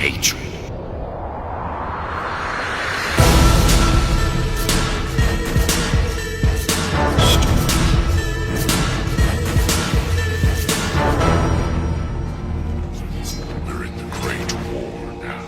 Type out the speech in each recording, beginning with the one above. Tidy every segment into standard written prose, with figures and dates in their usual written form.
hatred. We're in the Great War now.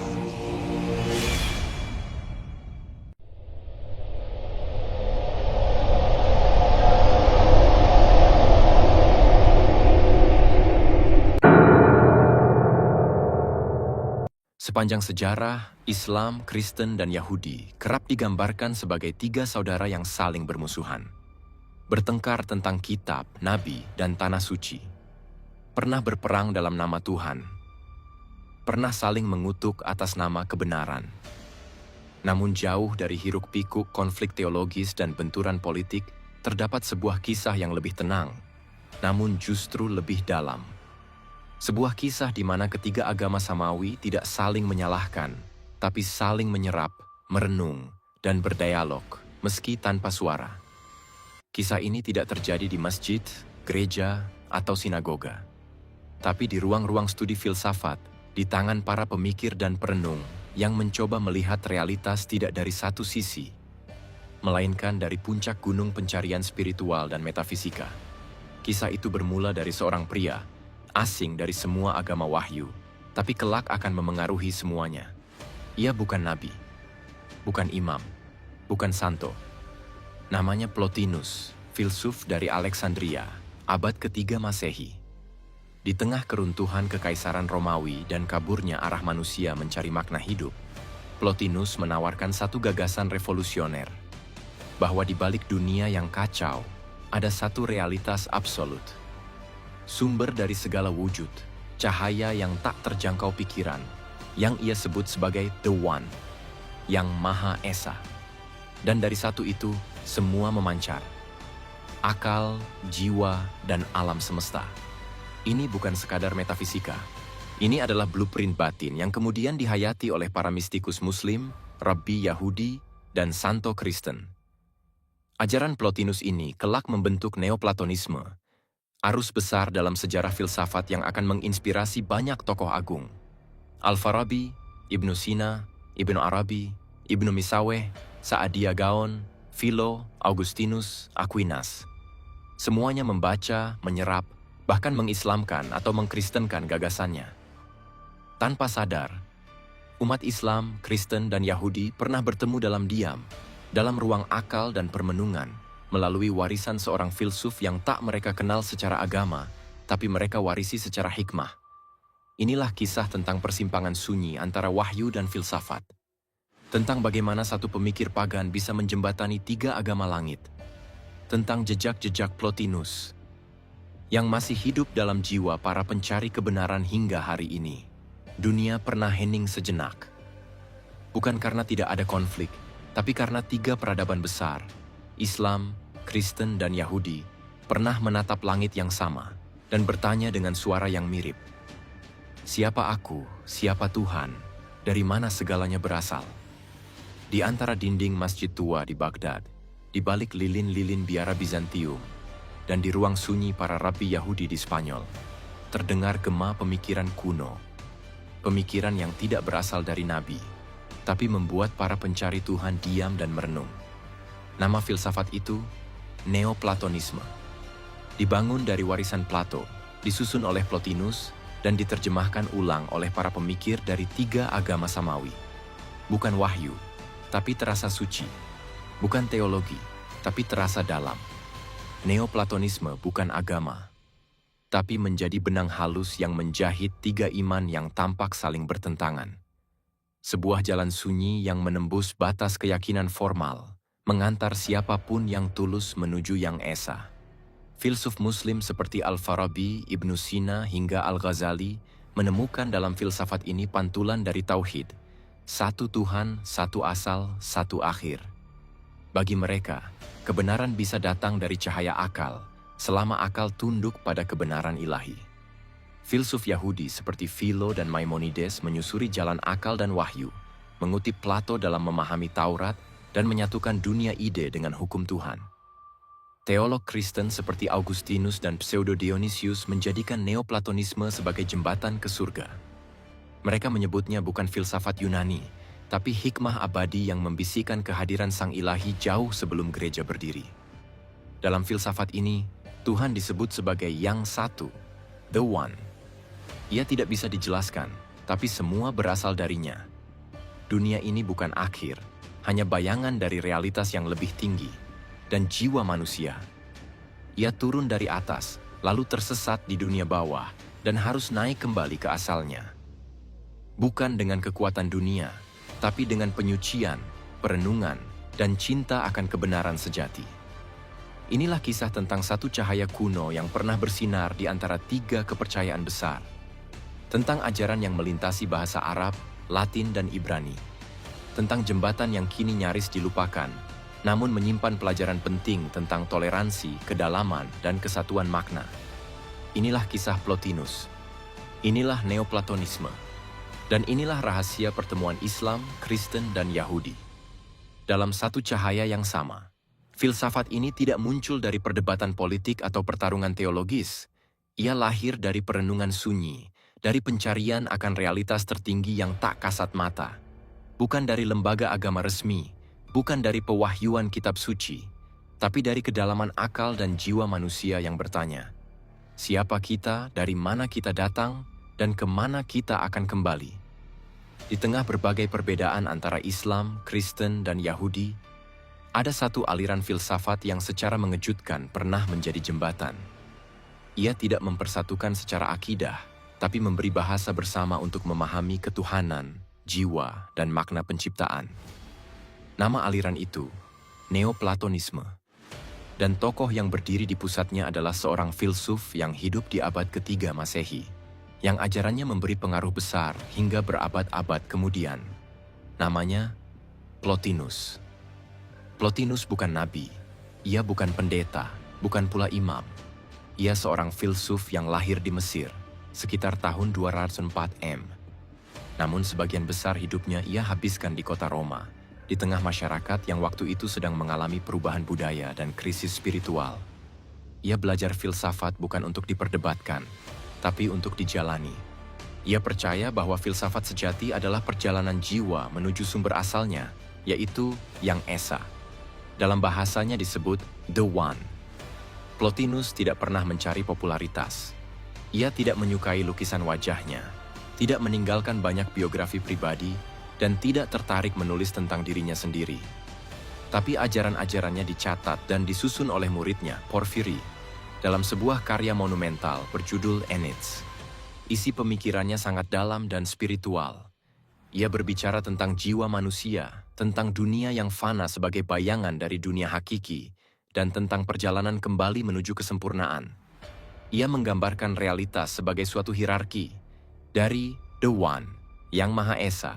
Sepanjang sejarah, Islam, Kristen, dan Yahudi kerap digambarkan sebagai tiga saudara yang saling bermusuhan. Bertengkar tentang kitab, nabi, dan tanah suci. Pernah berperang dalam nama Tuhan. Pernah saling mengutuk atas nama kebenaran. Namun jauh dari hiruk-pikuk konflik teologis dan benturan politik, terdapat sebuah kisah yang lebih tenang, namun justru lebih dalam. Sebuah kisah di mana ketiga agama samawi tidak saling menyalahkan, tapi saling menyerap, merenung, dan berdialog, meski tanpa suara. Kisah ini tidak terjadi di masjid, gereja, atau sinagoga, tapi di ruang-ruang studi filsafat, di tangan para pemikir dan perenung yang mencoba melihat realitas tidak dari satu sisi, melainkan dari puncak gunung pencarian spiritual dan metafisika. Kisah itu bermula dari seorang pria, asing dari semua agama wahyu, tapi kelak akan memengaruhi semuanya. Ia bukan nabi, bukan imam, bukan santo. Namanya Plotinus, filsuf dari Alexandria, abad ketiga Masehi. Di tengah keruntuhan kekaisaran Romawi dan kaburnya arah manusia mencari makna hidup, Plotinus menawarkan satu gagasan revolusioner, bahwa di balik dunia yang kacau, ada satu realitas absolut. Sumber dari segala wujud, cahaya yang tak terjangkau pikiran, yang ia sebut sebagai The One, yang Maha Esa. Dan dari satu itu, semua memancar. Akal, jiwa, dan alam semesta. Ini bukan sekadar metafisika. Ini adalah blueprint batin yang kemudian dihayati oleh para mistikus Muslim, Rabbi Yahudi, dan Santo Kristen. Ajaran Plotinus ini kelak membentuk Neoplatonisme, arus besar dalam sejarah filsafat yang akan menginspirasi banyak tokoh agung. Al-Farabi, Ibnu Sina, Ibnu Arabi, Ibnu Misaweh, Sa'adiyah Gaon, Philo, Augustinus, Aquinas. Semuanya membaca, menyerap, bahkan mengislamkan atau mengkristenkan gagasannya. Tanpa sadar, umat Islam, Kristen, dan Yahudi pernah bertemu dalam diam, dalam ruang akal dan permenungan, melalui warisan seorang filsuf yang tak mereka kenal secara agama, tapi mereka warisi secara hikmah. Inilah kisah tentang persimpangan sunyi antara wahyu dan filsafat. Tentang bagaimana satu pemikir pagan bisa menjembatani tiga agama langit. Tentang jejak-jejak Plotinus, yang masih hidup dalam jiwa para pencari kebenaran hingga hari ini. Dunia pernah hening sejenak. Bukan karena tidak ada konflik, tapi karena tiga peradaban besar, Islam, Kristen, dan Yahudi, pernah menatap langit yang sama dan bertanya dengan suara yang mirip. Siapa aku? Siapa Tuhan? Dari mana segalanya berasal? Di antara dinding masjid tua di Baghdad, di balik lilin-lilin biara Bizantium, dan di ruang sunyi para rabi Yahudi di Spanyol, terdengar gema pemikiran kuno. Pemikiran yang tidak berasal dari nabi, tapi membuat para pencari Tuhan diam dan merenung. Nama filsafat itu, Neoplatonisme. Dibangun dari warisan Plato, disusun oleh Plotinus, dan diterjemahkan ulang oleh para pemikir dari tiga agama samawi. Bukan wahyu, tapi terasa suci. Bukan teologi, tapi terasa dalam. Neoplatonisme bukan agama, tapi menjadi benang halus yang menjahit tiga iman yang tampak saling bertentangan. Sebuah jalan sunyi yang menembus batas keyakinan formal, mengantar siapapun yang tulus menuju yang esa. Filsuf Muslim seperti Al-Farabi, Ibnu Sina, hingga Al-Ghazali menemukan dalam filsafat ini pantulan dari Tauhid. Satu Tuhan, satu asal, satu akhir. Bagi mereka, kebenaran bisa datang dari cahaya akal, selama akal tunduk pada kebenaran ilahi. Filsuf Yahudi seperti Philo dan Maimonides menyusuri jalan akal dan wahyu, mengutip Plato dalam memahami Taurat, dan menyatukan dunia ide dengan hukum Tuhan. Teolog Kristen seperti Augustinus dan Pseudo Dionysius menjadikan Neoplatonisme sebagai jembatan ke surga. Mereka menyebutnya bukan filsafat Yunani, tapi hikmah abadi yang membisikkan kehadiran Sang Ilahi jauh sebelum gereja berdiri. Dalam filsafat ini, Tuhan disebut sebagai Yang Satu, The One. Ia tidak bisa dijelaskan, tapi semua berasal darinya. Dunia ini bukan akhir, hanya bayangan dari realitas yang lebih tinggi, dan jiwa manusia. Ia turun dari atas, lalu tersesat di dunia bawah, dan harus naik kembali ke asalnya. Bukan dengan kekuatan dunia, tapi dengan penyucian, perenungan, dan cinta akan kebenaran sejati. Inilah kisah tentang satu cahaya kuno yang pernah bersinar di antara tiga kepercayaan besar. Tentang ajaran yang melintasi bahasa Arab, Latin, dan Ibrani. Tentang jembatan yang kini nyaris dilupakan, namun menyimpan pelajaran penting tentang toleransi, kedalaman, dan kesatuan makna. Inilah kisah Plotinus. Inilah Neoplatonisme. Dan inilah rahasia pertemuan Islam, Kristen, dan Yahudi. Dalam satu cahaya yang sama, filsafat ini tidak muncul dari perdebatan politik atau pertarungan teologis. Ia lahir dari perenungan sunyi, dari pencarian akan realitas tertinggi yang tak kasat mata. Bukan dari lembaga agama resmi, bukan dari pewahyuan kitab suci, tapi dari kedalaman akal dan jiwa manusia yang bertanya, siapa kita, dari mana kita datang, dan kemana kita akan kembali. Di tengah berbagai perbedaan antara Islam, Kristen, dan Yahudi, ada satu aliran filsafat yang secara mengejutkan pernah menjadi jembatan. Ia tidak mempersatukan secara akidah, tapi memberi bahasa bersama untuk memahami ketuhanan, jiwa, dan makna penciptaan. Nama aliran itu, Neoplatonisme. Dan tokoh yang berdiri di pusatnya adalah seorang filsuf yang hidup di abad ketiga Masehi, yang ajarannya memberi pengaruh besar hingga berabad-abad kemudian. Namanya Plotinus. Plotinus bukan nabi, ia bukan pendeta, bukan pula imam. Ia seorang filsuf yang lahir di Mesir, sekitar tahun 204 M. Namun sebagian besar hidupnya ia habiskan di kota Roma, di tengah masyarakat yang waktu itu sedang mengalami perubahan budaya dan krisis spiritual. Ia belajar filsafat bukan untuk diperdebatkan, tapi untuk dijalani. Ia percaya bahwa filsafat sejati adalah perjalanan jiwa menuju sumber asalnya, yaitu Yang Esa. Dalam bahasanya disebut The One. Plotinus tidak pernah mencari popularitas. Ia tidak menyukai lukisan wajahnya, tidak meninggalkan banyak biografi pribadi, dan tidak tertarik menulis tentang dirinya sendiri. Tapi ajaran-ajarannya dicatat dan disusun oleh muridnya, Porphyry, dalam sebuah karya monumental berjudul Enits. Isi pemikirannya sangat dalam dan spiritual. Ia berbicara tentang jiwa manusia, tentang dunia yang fana sebagai bayangan dari dunia hakiki, dan tentang perjalanan kembali menuju kesempurnaan. Ia menggambarkan realitas sebagai suatu hierarki, dari The One, Yang Maha Esa,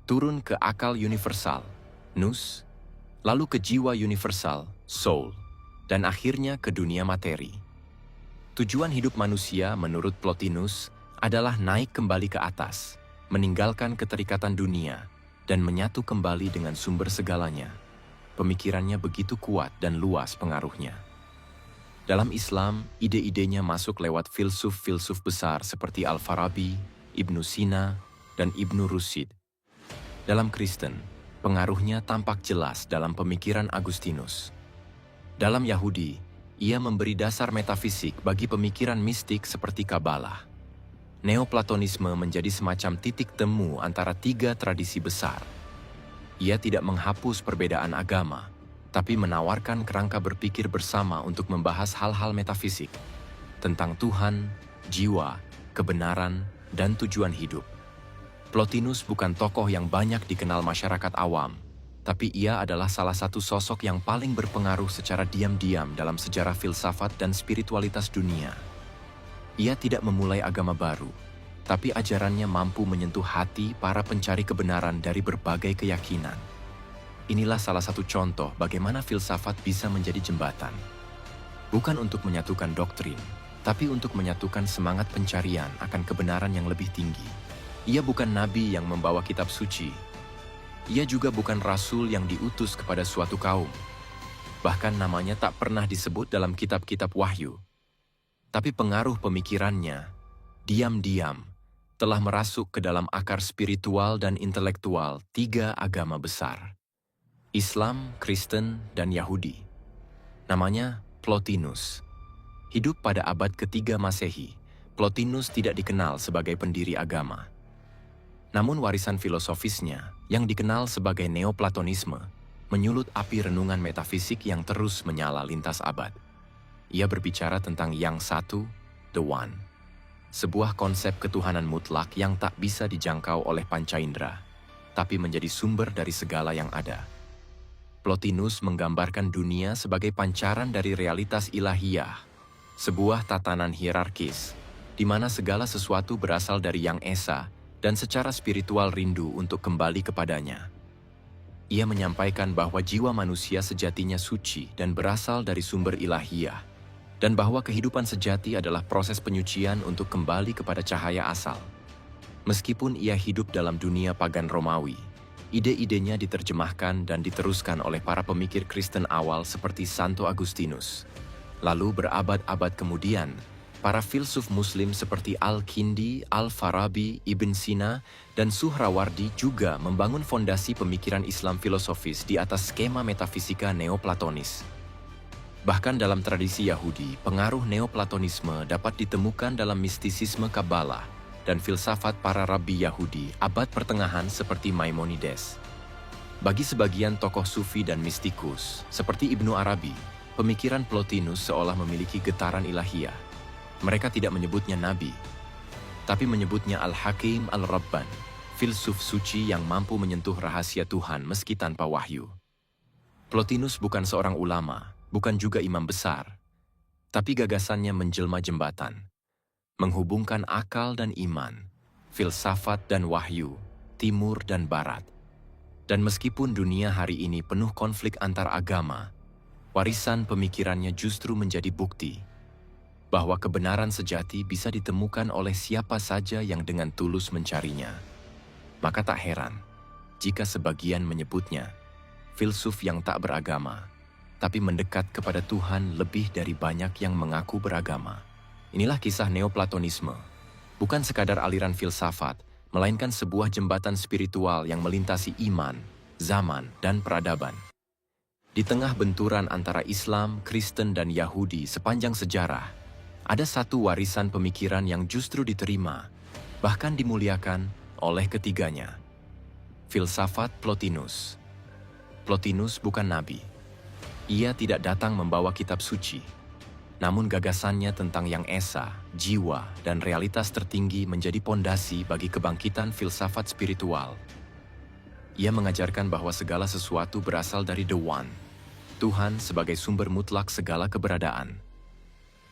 turun ke akal universal, Nous, lalu ke jiwa universal, Soul, dan akhirnya ke dunia materi. Tujuan hidup manusia menurut Plotinus adalah naik kembali ke atas, meninggalkan keterikatan dunia, dan menyatu kembali dengan sumber segalanya. Pemikirannya begitu kuat dan luas pengaruhnya. Dalam Islam, ide-idenya masuk lewat filsuf-filsuf besar seperti Al-Farabi, Ibnu Sina, dan Ibnu Rushd. Dalam Kristen, pengaruhnya tampak jelas dalam pemikiran Agustinus. Dalam Yahudi, ia memberi dasar metafisik bagi pemikiran mistik seperti Kabalah. Neoplatonisme menjadi semacam titik temu antara tiga tradisi besar. Ia tidak menghapus perbedaan agama, tapi menawarkan kerangka berpikir bersama untuk membahas hal-hal metafisik tentang Tuhan, jiwa, kebenaran, dan tujuan hidup. Plotinus bukan tokoh yang banyak dikenal masyarakat awam, tapi ia adalah salah satu sosok yang paling berpengaruh secara diam-diam dalam sejarah filsafat dan spiritualitas dunia. Ia tidak memulai agama baru, tapi ajarannya mampu menyentuh hati para pencari kebenaran dari berbagai keyakinan. Inilah salah satu contoh bagaimana filsafat bisa menjadi jembatan. Bukan untuk menyatukan doktrin, tapi untuk menyatukan semangat pencarian akan kebenaran yang lebih tinggi. Ia bukan nabi yang membawa kitab suci. Ia juga bukan rasul yang diutus kepada suatu kaum. Bahkan namanya tak pernah disebut dalam kitab-kitab wahyu. Tapi pengaruh pemikirannya, diam-diam, telah merasuk ke dalam akar spiritual dan intelektual tiga agama besar, Islam, Kristen, dan Yahudi. Namanya Plotinus. Hidup pada abad ketiga Masehi, Plotinus tidak dikenal sebagai pendiri agama. Namun warisan filosofisnya, yang dikenal sebagai Neoplatonisme, menyulut api renungan metafisik yang terus menyala lintas abad. Ia berbicara tentang Yang Satu, The One, sebuah konsep ketuhanan mutlak yang tak bisa dijangkau oleh panca indera, tapi menjadi sumber dari segala yang ada. Plotinus menggambarkan dunia sebagai pancaran dari realitas ilahiyah, sebuah tatanan hierarkis, di mana segala sesuatu berasal dari Yang Esa dan secara spiritual rindu untuk kembali kepadanya. Ia menyampaikan bahwa jiwa manusia sejatinya suci dan berasal dari sumber ilahiyah, dan bahwa kehidupan sejati adalah proses penyucian untuk kembali kepada cahaya asal. Meskipun ia hidup dalam dunia pagan Romawi, ide-idenya diterjemahkan dan diteruskan oleh para pemikir Kristen awal seperti Santo Agustinus. Lalu berabad-abad kemudian, para filsuf Muslim seperti Al-Kindi, Al-Farabi, Ibn Sina, dan Suhrawardi juga membangun fondasi pemikiran Islam filosofis di atas skema metafisika Neoplatonis. Bahkan dalam tradisi Yahudi, pengaruh Neoplatonisme dapat ditemukan dalam mistisisme Kabbalah dan filsafat para rabi Yahudi abad pertengahan seperti Maimonides. Bagi sebagian tokoh sufi dan mistikus, seperti Ibnu Arabi, pemikiran Plotinus seolah memiliki getaran ilahiyah. Mereka tidak menyebutnya nabi, tapi menyebutnya Al-Hakim Al-Rabban, filsuf suci yang mampu menyentuh rahasia Tuhan meski tanpa wahyu. Plotinus bukan seorang ulama, bukan juga imam besar, tapi gagasannya menjelma jembatan, menghubungkan akal dan iman, filsafat dan wahyu, timur dan barat. Dan meskipun dunia hari ini penuh konflik antar agama, warisan pemikirannya justru menjadi bukti bahwa kebenaran sejati bisa ditemukan oleh siapa saja yang dengan tulus mencarinya. Maka tak heran jika sebagian menyebutnya filsuf yang tak beragama, tapi mendekat kepada Tuhan lebih dari banyak yang mengaku beragama. Inilah kisah Neoplatonisme, bukan sekadar aliran filsafat, melainkan sebuah jembatan spiritual yang melintasi iman, zaman, dan peradaban. Di tengah benturan antara Islam, Kristen, dan Yahudi sepanjang sejarah, ada satu warisan pemikiran yang justru diterima, bahkan dimuliakan oleh ketiganya. Filsafat Plotinus. Plotinus bukan nabi. Ia tidak datang membawa kitab suci, namun gagasannya tentang Yang Esa, jiwa, dan realitas tertinggi menjadi pondasi bagi kebangkitan filsafat spiritual. Ia mengajarkan bahwa segala sesuatu berasal dari The One, Tuhan sebagai sumber mutlak segala keberadaan.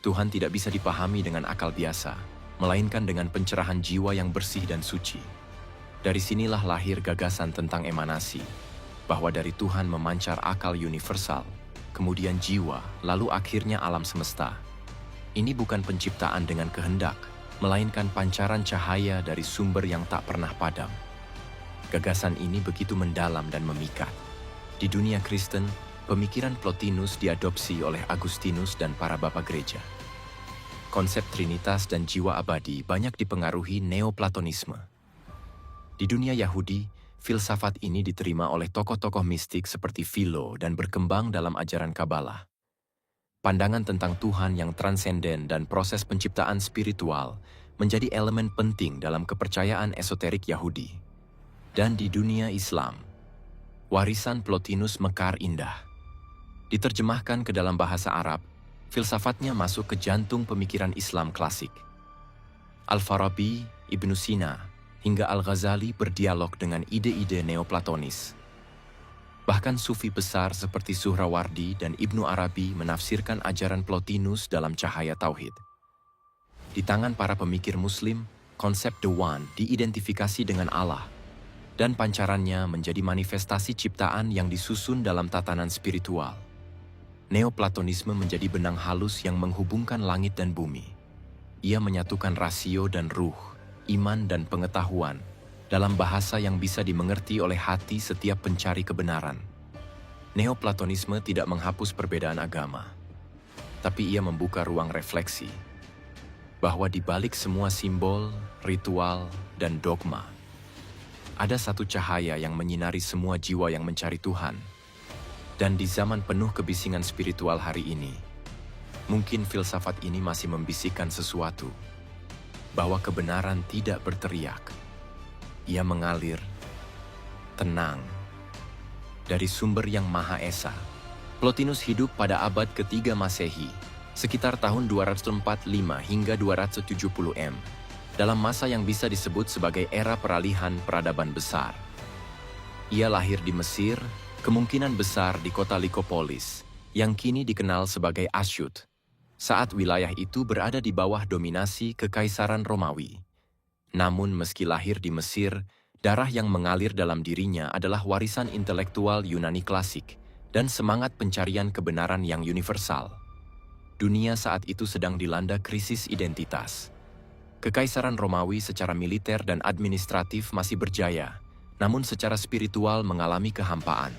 Tuhan tidak bisa dipahami dengan akal biasa, melainkan dengan pencerahan jiwa yang bersih dan suci. Dari sinilah lahir gagasan tentang emanasi, bahwa dari Tuhan memancar akal universal, kemudian jiwa, lalu akhirnya alam semesta. Ini bukan penciptaan dengan kehendak, melainkan pancaran cahaya dari sumber yang tak pernah padam. Gagasan ini begitu mendalam dan memikat. Di dunia Kristen, pemikiran Plotinus diadopsi oleh Agustinus dan para bapa gereja. Konsep Trinitas dan jiwa abadi banyak dipengaruhi Neoplatonisme. Di dunia Yahudi, filsafat ini diterima oleh tokoh-tokoh mistik seperti Philo dan berkembang dalam ajaran Kabbalah. Pandangan tentang Tuhan yang transenden dan proses penciptaan spiritual menjadi elemen penting dalam kepercayaan esoterik Yahudi. Dan di dunia Islam, warisan Plotinus mekar indah. Diterjemahkan ke dalam bahasa Arab, filsafatnya masuk ke jantung pemikiran Islam klasik. Al-Farabi, Ibn Sina, hingga Al-Ghazali berdialog dengan ide-ide Neoplatonis. Bahkan sufi besar seperti Suhrawardi dan Ibnu Arabi menafsirkan ajaran Plotinus dalam cahaya tauhid. Di tangan para pemikir Muslim, konsep The One diidentifikasi dengan Allah, dan pancarannya menjadi manifestasi ciptaan yang disusun dalam tatanan spiritual. Neoplatonisme menjadi benang halus yang menghubungkan langit dan bumi. Ia menyatukan rasio dan ruh, iman dan pengetahuan, dalam bahasa yang bisa dimengerti oleh hati setiap pencari kebenaran. Neoplatonisme tidak menghapus perbedaan agama, tapi ia membuka ruang refleksi. bahwa di balik semua simbol, ritual, dan dogma, ada satu cahaya yang menyinari semua jiwa yang mencari Tuhan. Dan di zaman penuh kebisingan spiritual hari ini, mungkin filsafat ini masih membisikkan sesuatu, bahwa kebenaran tidak berteriak. Ia mengalir, tenang, dari sumber yang Maha Esa. Plotinus hidup pada abad ketiga Masehi, sekitar tahun 245 hingga 270 M, dalam masa yang bisa disebut sebagai era peralihan peradaban besar. Ia lahir di Mesir, kemungkinan besar di kota Likopolis, yang kini dikenal sebagai Asyut, saat wilayah itu berada di bawah dominasi Kekaisaran Romawi. Namun meski lahir di Mesir, darah yang mengalir dalam dirinya adalah warisan intelektual Yunani klasik dan semangat pencarian kebenaran yang universal. Dunia saat itu sedang dilanda krisis identitas. Kekaisaran Romawi secara militer dan administratif masih berjaya, namun secara spiritual mengalami kehampaan.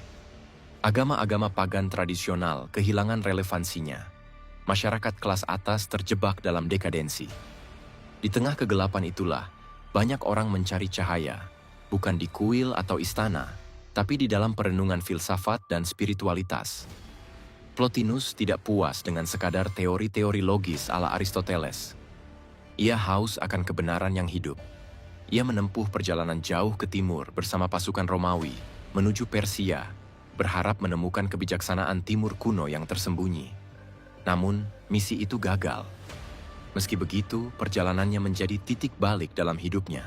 Agama-agama pagan tradisional kehilangan relevansinya. Masyarakat kelas atas terjebak dalam dekadensi. Di tengah kegelapan itulah, banyak orang mencari cahaya, bukan di kuil atau istana, tapi di dalam perenungan filsafat dan spiritualitas. Plotinus tidak puas dengan sekadar teori-teori logis ala Aristoteles. Ia haus akan kebenaran yang hidup. Ia menempuh perjalanan jauh ke timur bersama pasukan Romawi, menuju Persia, berharap menemukan kebijaksanaan timur kuno yang tersembunyi. Namun, misi itu gagal. Meski begitu, perjalanannya menjadi titik balik dalam hidupnya.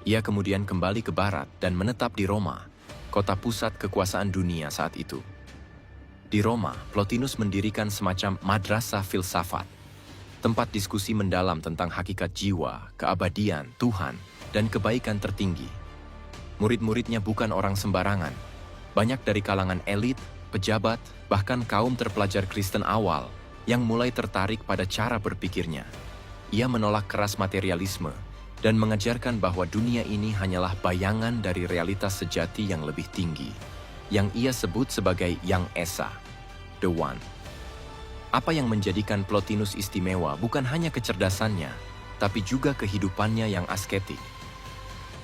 Ia kemudian kembali ke barat dan menetap di Roma, kota pusat kekuasaan dunia saat itu. Di Roma, Plotinus mendirikan semacam madrasah filsafat, tempat diskusi mendalam tentang hakikat jiwa, keabadian, Tuhan, dan kebaikan tertinggi. Murid-muridnya bukan orang sembarangan. Banyak dari kalangan elit, pejabat, bahkan kaum terpelajar Kristen awal yang mulai tertarik pada cara berpikirnya. Ia menolak keras materialisme dan mengajarkan bahwa dunia ini hanyalah bayangan dari realitas sejati yang lebih tinggi, yang ia sebut sebagai Yang Esa, The One. Apa yang menjadikan Plotinus istimewa bukan hanya kecerdasannya, tapi juga kehidupannya yang asketik.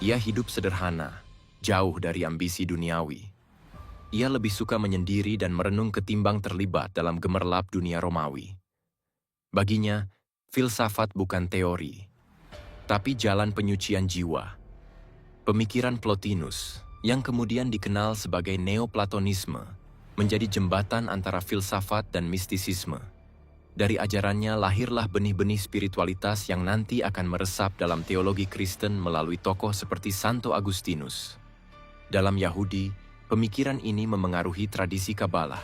Ia hidup sederhana, jauh dari ambisi duniawi. Ia lebih suka menyendiri dan merenung ketimbang terlibat dalam gemerlap dunia Romawi. Baginya, filsafat bukan teori, tapi jalan penyucian jiwa. Pemikiran Plotinus, yang kemudian dikenal sebagai Neoplatonisme, menjadi jembatan antara filsafat dan mistisisme. Dari ajarannya lahirlah benih-benih spiritualitas yang nanti akan meresap dalam teologi Kristen melalui tokoh seperti Santo Agustinus. Dalam Yahudi, pemikiran ini memengaruhi tradisi Kabalah.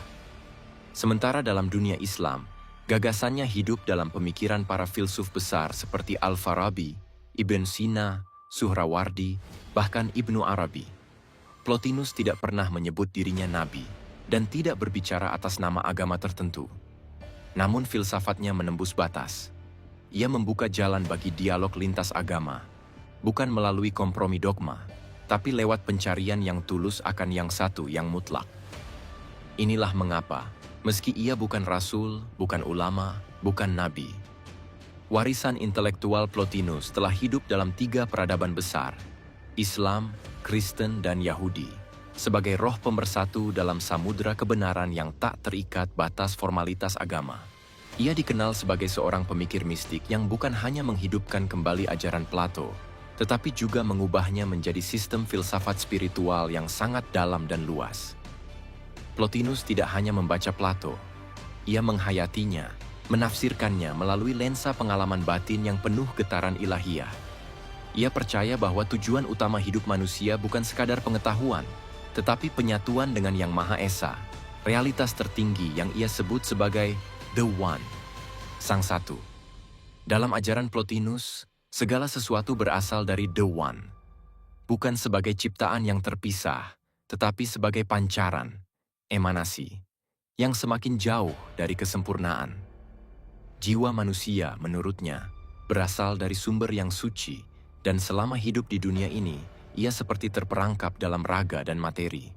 Sementara dalam dunia Islam, gagasannya hidup dalam pemikiran para filsuf besar seperti Al-Farabi, Ibn Sina, Suhrawardi, bahkan Ibnu Arabi. Plotinus tidak pernah menyebut dirinya nabi dan tidak berbicara atas nama agama tertentu. Namun filsafatnya menembus batas. Ia membuka jalan bagi dialog lintas agama, bukan melalui kompromi dogma, tapi lewat pencarian yang tulus akan yang satu yang mutlak. Inilah mengapa, meski ia bukan rasul, bukan ulama, bukan nabi, warisan intelektual Plotinus telah hidup dalam 3 peradaban besar, Islam, Kristen, dan Yahudi, sebagai roh pemersatu dalam samudera kebenaran yang tak terikat batas formalitas agama. Ia dikenal sebagai seorang pemikir mistik yang bukan hanya menghidupkan kembali ajaran Plato, tetapi juga mengubahnya menjadi sistem filsafat spiritual yang sangat dalam dan luas. Plotinus tidak hanya membaca Plato, ia menghayatinya, menafsirkannya melalui lensa pengalaman batin yang penuh getaran ilahiyah. Ia percaya bahwa tujuan utama hidup manusia bukan sekadar pengetahuan, tetapi penyatuan dengan Yang Maha Esa, realitas tertinggi yang ia sebut sebagai The One, Sang Satu. Dalam ajaran Plotinus, segala sesuatu berasal dari The One, bukan sebagai ciptaan yang terpisah, tetapi sebagai pancaran, emanasi, yang semakin jauh dari kesempurnaan. Jiwa manusia, menurutnya, berasal dari sumber yang suci, dan selama hidup di dunia ini, ia seperti terperangkap dalam raga dan materi.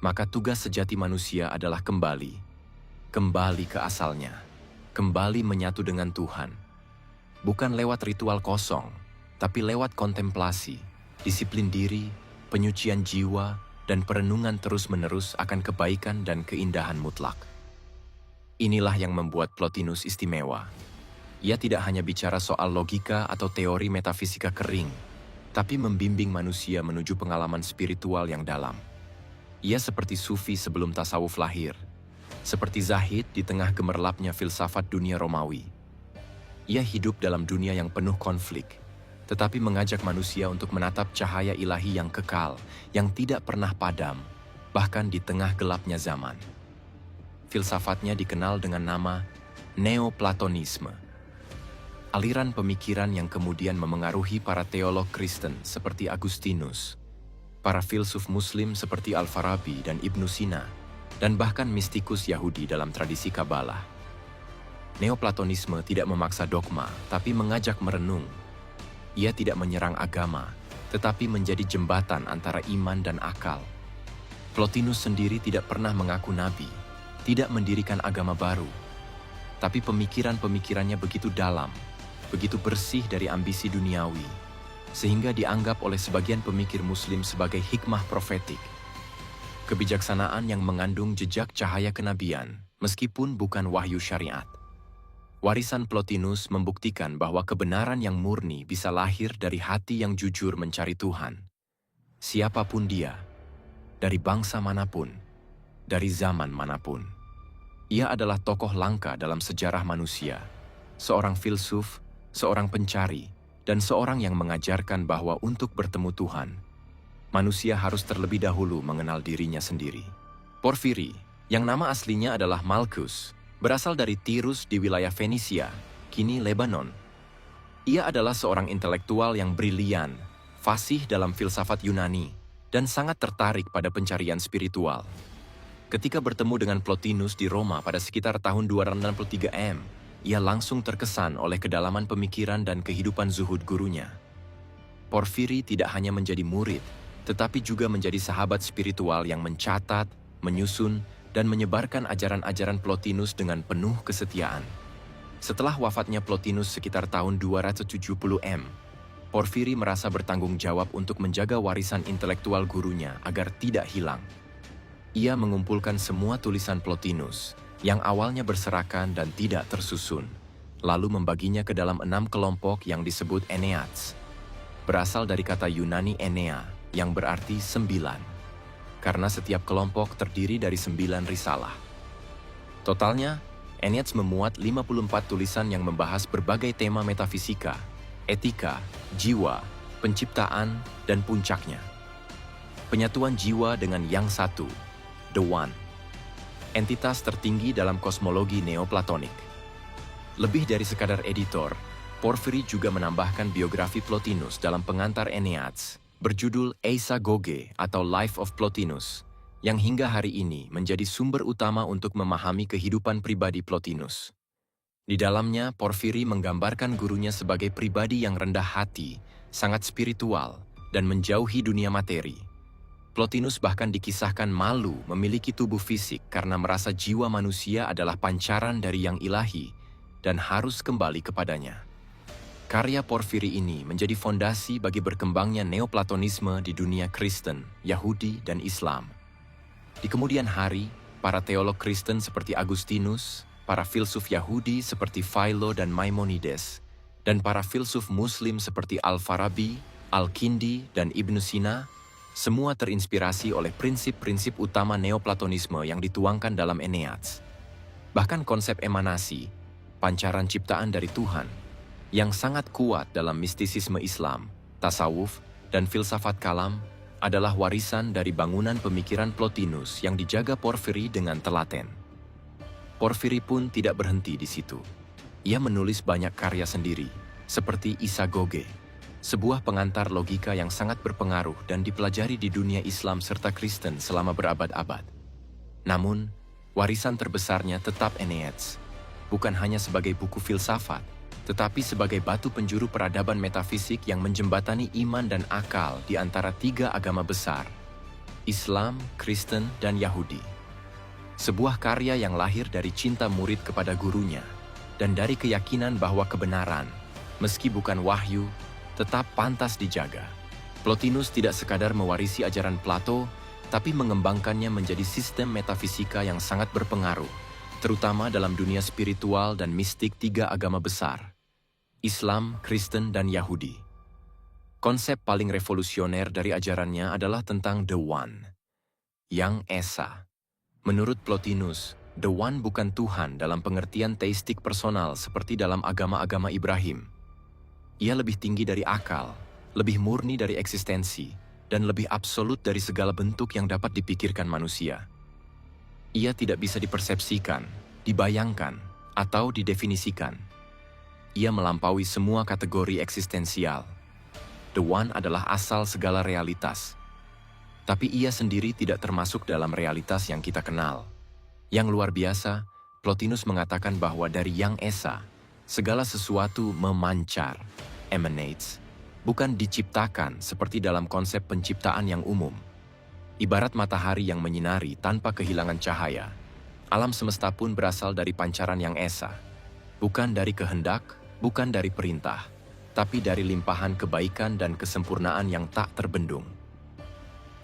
Maka tugas sejati manusia adalah kembali ke asalnya, kembali menyatu dengan Tuhan. bukan lewat ritual kosong, tapi lewat kontemplasi, disiplin diri, penyucian jiwa, dan perenungan terus-menerus akan kebaikan dan keindahan mutlak. Inilah yang membuat Plotinus istimewa. Ia tidak hanya bicara soal logika atau teori metafisika kering, tapi membimbing manusia menuju pengalaman spiritual yang dalam. Ia seperti sufi sebelum tasawuf lahir, seperti zahid di tengah gemerlapnya filsafat dunia Romawi. Ia hidup dalam dunia yang penuh konflik, tetapi mengajak manusia untuk menatap cahaya ilahi yang kekal, yang tidak pernah padam, bahkan di tengah gelapnya zaman. Filsafatnya dikenal dengan nama Neoplatonisme. Aliran pemikiran yang kemudian memengaruhi para teolog Kristen seperti Agustinus, para filsuf Muslim seperti Al-Farabi dan Ibnu Sina, dan bahkan mistikus Yahudi dalam tradisi Kabalah. Neoplatonisme tidak memaksa dogma, tapi mengajak merenung. Ia tidak menyerang agama, tetapi menjadi jembatan antara iman dan akal. Plotinus sendiri tidak pernah mengaku nabi, tidak mendirikan agama baru, tapi pemikiran-pemikirannya begitu dalam, begitu bersih dari ambisi duniawi, sehingga dianggap oleh sebagian pemikir Muslim sebagai hikmah profetik. Kebijaksanaan yang mengandung jejak cahaya kenabian, meskipun bukan wahyu syariat. Warisan Plotinus membuktikan bahwa kebenaran yang murni bisa lahir dari hati yang jujur mencari Tuhan. Siapapun dia, dari bangsa manapun, dari zaman manapun. Ia adalah tokoh langka dalam sejarah manusia, seorang filsuf, seorang pencari, dan seorang yang mengajarkan bahwa untuk bertemu Tuhan, manusia harus terlebih dahulu mengenal dirinya sendiri. Porfiri, yang nama aslinya adalah Malchus, berasal dari Tirus di wilayah Fenisia, kini Lebanon. Ia adalah seorang intelektual yang brilian, fasih dalam filsafat Yunani, dan sangat tertarik pada pencarian spiritual. Ketika bertemu dengan Plotinus di Roma pada sekitar tahun 263 M, ia langsung terkesan oleh kedalaman pemikiran dan kehidupan zuhud gurunya. Porfiri tidak hanya menjadi murid, tetapi juga menjadi sahabat spiritual yang mencatat, menyusun, dan menyebarkan ajaran-ajaran Plotinus dengan penuh kesetiaan. Setelah wafatnya Plotinus sekitar tahun 270 M, Porfiri merasa bertanggung jawab untuk menjaga warisan intelektual gurunya agar tidak hilang. Ia mengumpulkan semua tulisan Plotinus, yang awalnya berserakan dan tidak tersusun, lalu membaginya ke dalam 6 kelompok yang disebut Enneads. Berasal dari kata Yunani Ennea, yang berarti 9, karena setiap kelompok terdiri dari 9 risalah. Totalnya, Enneads memuat 54 tulisan yang membahas berbagai tema metafisika, etika, jiwa, penciptaan, dan puncaknya. Penyatuan jiwa dengan yang satu, The One, entitas tertinggi dalam kosmologi neoplatonik. Lebih dari sekadar editor, Porfiri juga menambahkan biografi Plotinus dalam pengantar Enneads, berjudul Eisagoge atau Life of Plotinus, yang hingga hari ini menjadi sumber utama untuk memahami kehidupan pribadi Plotinus. Di dalamnya, Porfiri menggambarkan gurunya sebagai pribadi yang rendah hati, sangat spiritual, dan menjauhi dunia materi. Plotinus bahkan dikisahkan malu memiliki tubuh fisik karena merasa jiwa manusia adalah pancaran dari yang ilahi dan harus kembali kepadanya. Karya Porfiri ini menjadi fondasi bagi berkembangnya Neoplatonisme di dunia Kristen, Yahudi, dan Islam. Di kemudian hari, para teolog Kristen seperti Agustinus, para filsuf Yahudi seperti Philo dan Maimonides, dan para filsuf Muslim seperti Al-Farabi, Al-Kindi, dan Ibnu Sina, semua terinspirasi oleh prinsip-prinsip utama Neoplatonisme yang dituangkan dalam Enneads. Bahkan konsep emanasi, pancaran ciptaan dari Tuhan, yang sangat kuat dalam mistisisme Islam, tasawuf, dan filsafat kalam, adalah warisan dari bangunan pemikiran Plotinus yang dijaga Porfiri dengan telaten. Porfiri pun tidak berhenti di situ. Ia menulis banyak karya sendiri, seperti Isagoge, sebuah pengantar logika yang sangat berpengaruh dan dipelajari di dunia Islam serta Kristen selama berabad-abad. Namun, warisan terbesarnya tetap Enneads, bukan hanya sebagai buku filsafat, tetapi sebagai batu penjuru peradaban metafisik yang menjembatani iman dan akal di antara 3 agama besar, Islam, Kristen, dan Yahudi. Sebuah karya yang lahir dari cinta murid kepada gurunya, dan dari keyakinan bahwa kebenaran, meski bukan wahyu, tetap pantas dijaga. Plotinus tidak sekadar mewarisi ajaran Plato, tapi mengembangkannya menjadi sistem metafisika yang sangat berpengaruh, terutama dalam dunia spiritual dan mistik tiga agama besar, Islam, Kristen, dan Yahudi. Konsep paling revolusioner dari ajarannya adalah tentang The One, Yang Esa. Menurut Plotinus, The One bukan Tuhan dalam pengertian teistik personal seperti dalam agama-agama Ibrahim. Ia lebih tinggi dari akal, lebih murni dari eksistensi, dan lebih absolut dari segala bentuk yang dapat dipikirkan manusia. Ia tidak bisa dipersepsikan, dibayangkan, atau didefinisikan. Ia melampaui semua kategori eksistensial. The One adalah asal segala realitas. Tapi ia sendiri tidak termasuk dalam realitas yang kita kenal. Yang luar biasa, Plotinus mengatakan bahwa dari Yang Esa, segala sesuatu memancar, emanates, bukan diciptakan seperti dalam konsep penciptaan yang umum. Ibarat matahari yang menyinari tanpa kehilangan cahaya, alam semesta pun berasal dari pancaran Yang Esa. Bukan dari kehendak, bukan dari perintah, tapi dari limpahan kebaikan dan kesempurnaan yang tak terbendung.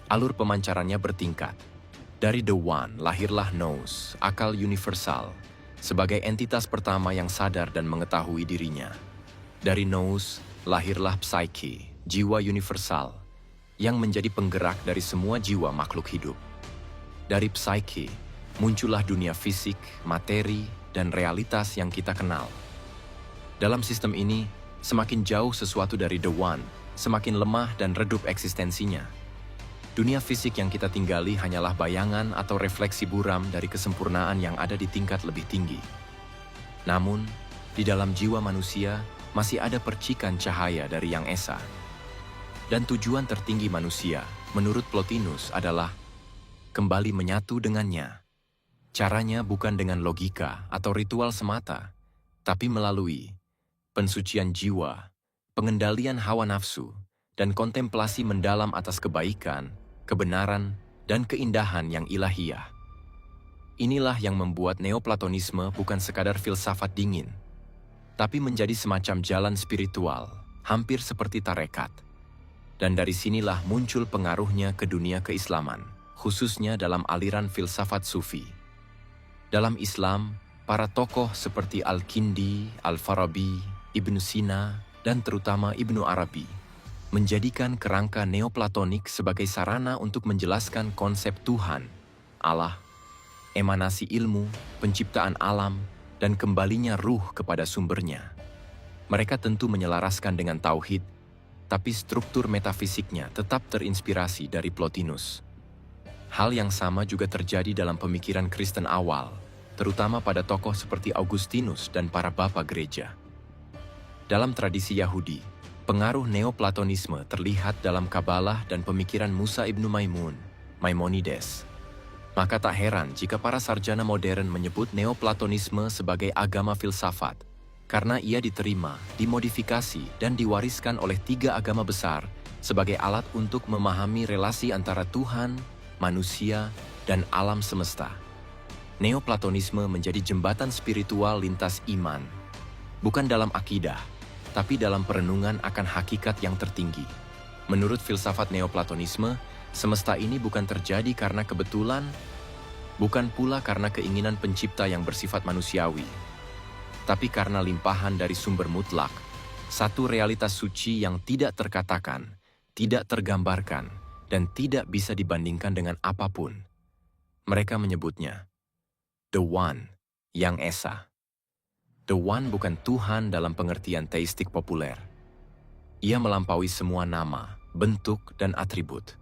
Alur pemancarannya bertingkat. Dari The One lahirlah Nous, akal universal, sebagai entitas pertama yang sadar dan mengetahui dirinya. Dari Nous lahirlah Psyche, jiwa universal, yang menjadi penggerak dari semua jiwa makhluk hidup. Dari Psyche, muncullah dunia fisik, materi, dan realitas yang kita kenal. Dalam sistem ini, semakin jauh sesuatu dari The One, semakin lemah dan redup eksistensinya. Dunia fisik yang kita tinggali hanyalah bayangan atau refleksi buram dari kesempurnaan yang ada di tingkat lebih tinggi. Namun, di dalam jiwa manusia masih ada percikan cahaya dari Yang Esa. Dan tujuan tertinggi manusia, menurut Plotinus, adalah kembali menyatu dengannya. Caranya bukan dengan logika atau ritual semata, tapi melalui pensucian jiwa, pengendalian hawa nafsu, dan kontemplasi mendalam atas kebaikan, kebenaran, dan keindahan yang ilahiyah. Inilah yang membuat Neoplatonisme bukan sekadar filsafat dingin, tapi menjadi semacam jalan spiritual, hampir seperti tarekat. Dan dari sinilah muncul pengaruhnya ke dunia keislaman, khususnya dalam aliran filsafat sufi. Dalam Islam, para tokoh seperti Al-Kindi, Al-Farabi, Ibn Sina, dan terutama Ibnu Arabi menjadikan kerangka neoplatonik sebagai sarana untuk menjelaskan konsep Tuhan, Allah, emanasi ilmu, penciptaan alam, dan kembalinya ruh kepada sumbernya. Mereka tentu menyelaraskan dengan tauhid, tapi struktur metafisiknya tetap terinspirasi dari Plotinus. Hal yang sama juga terjadi dalam pemikiran Kristen awal, terutama pada tokoh seperti Augustinus dan para bapa gereja. Dalam tradisi Yahudi, pengaruh Neoplatonisme terlihat dalam Kabalah dan pemikiran Musa ibnu Maimun, Maimonides. Maka tak heran jika para sarjana modern menyebut Neoplatonisme sebagai agama filsafat, karena ia diterima, dimodifikasi, dan diwariskan oleh tiga agama besar sebagai alat untuk memahami relasi antara Tuhan, manusia, dan alam semesta. Neoplatonisme menjadi jembatan spiritual lintas iman, bukan dalam akidah, tapi dalam perenungan akan hakikat yang tertinggi. Menurut filsafat Neoplatonisme, semesta ini bukan terjadi karena kebetulan, bukan pula karena keinginan pencipta yang bersifat manusiawi, tapi karena limpahan dari sumber mutlak, satu realitas suci yang tidak terkatakan, tidak tergambarkan, dan tidak bisa dibandingkan dengan apapun. Mereka menyebutnya The One, Yang Esa. The One bukan Tuhan dalam pengertian teistik populer. Ia melampaui semua nama, bentuk, dan atribut.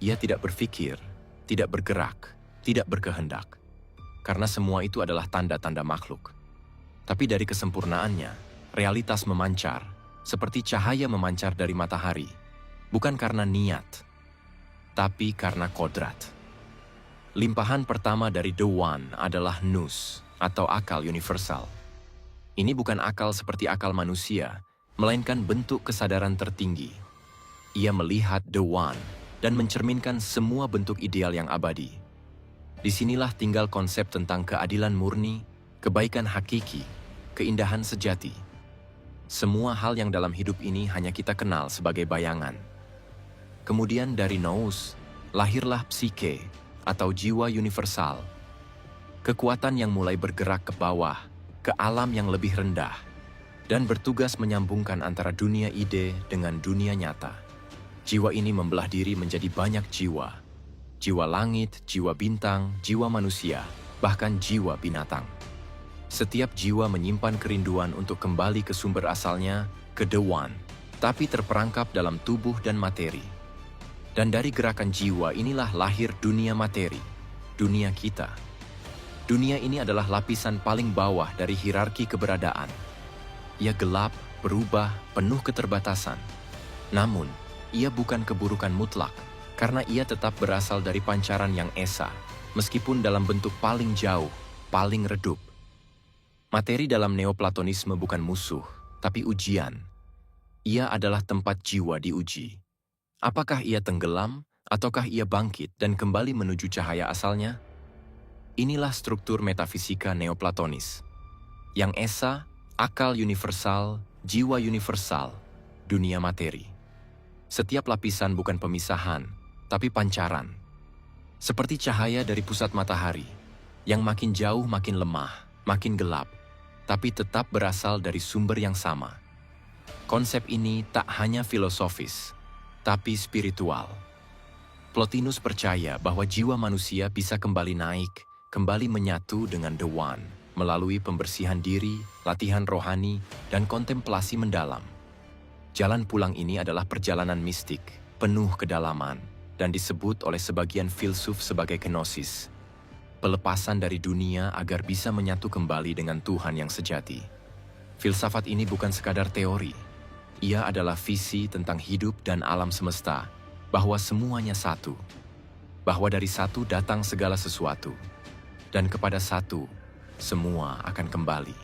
Ia tidak berpikir, tidak bergerak, tidak berkehendak, karena semua itu adalah tanda-tanda makhluk. Tapi dari kesempurnaannya, realitas memancar, seperti cahaya memancar dari matahari, bukan karena niat, tapi karena kodrat. Limpahan pertama dari The One adalah nous, atau akal universal. Ini bukan akal seperti akal manusia, melainkan bentuk kesadaran tertinggi. Ia melihat The One dan mencerminkan semua bentuk ideal yang abadi. Disinilah tinggal konsep tentang keadilan murni, kebaikan hakiki, keindahan sejati. Semua hal yang dalam hidup ini hanya kita kenal sebagai bayangan. Kemudian dari nous, lahirlah psike atau jiwa universal. Kekuatan yang mulai bergerak ke bawah, ke alam yang lebih rendah, dan bertugas menyambungkan antara dunia ide dengan dunia nyata. Jiwa ini membelah diri menjadi banyak jiwa. Jiwa langit, jiwa bintang, jiwa manusia, bahkan jiwa binatang. Setiap jiwa menyimpan kerinduan untuk kembali ke sumber asalnya, ke The One, tapi terperangkap dalam tubuh dan materi. Dan dari gerakan jiwa inilah lahir dunia materi, dunia kita. Dunia ini adalah lapisan paling bawah dari hierarki keberadaan. Ia gelap, berubah, penuh keterbatasan. Namun, ia bukan keburukan mutlak, karena ia tetap berasal dari pancaran yang esa, meskipun dalam bentuk paling jauh, paling redup. Materi dalam Neoplatonisme bukan musuh, tapi ujian. Ia adalah tempat jiwa diuji. Apakah ia tenggelam, ataukah ia bangkit dan kembali menuju cahaya asalnya? Inilah struktur metafisika Neoplatonis. Yang esa, akal universal, jiwa universal, dunia materi. Setiap lapisan bukan pemisahan, tapi pancaran. Seperti cahaya dari pusat matahari, yang makin jauh makin lemah, makin gelap, tapi tetap berasal dari sumber yang sama. Konsep ini tak hanya filosofis, tapi spiritual. Plotinus percaya bahwa jiwa manusia bisa kembali naik, kembali menyatu dengan The One, melalui pembersihan diri, latihan rohani, dan kontemplasi mendalam. Jalan pulang ini adalah perjalanan mistik, penuh kedalaman, dan disebut oleh sebagian filsuf sebagai kenosis. Pelepasan dari dunia agar bisa menyatu kembali dengan Tuhan yang sejati. Filsafat ini bukan sekadar teori. Ia adalah visi tentang hidup dan alam semesta, bahwa semuanya satu. Bahwa dari satu datang segala sesuatu. Dan kepada satu, semua akan kembali.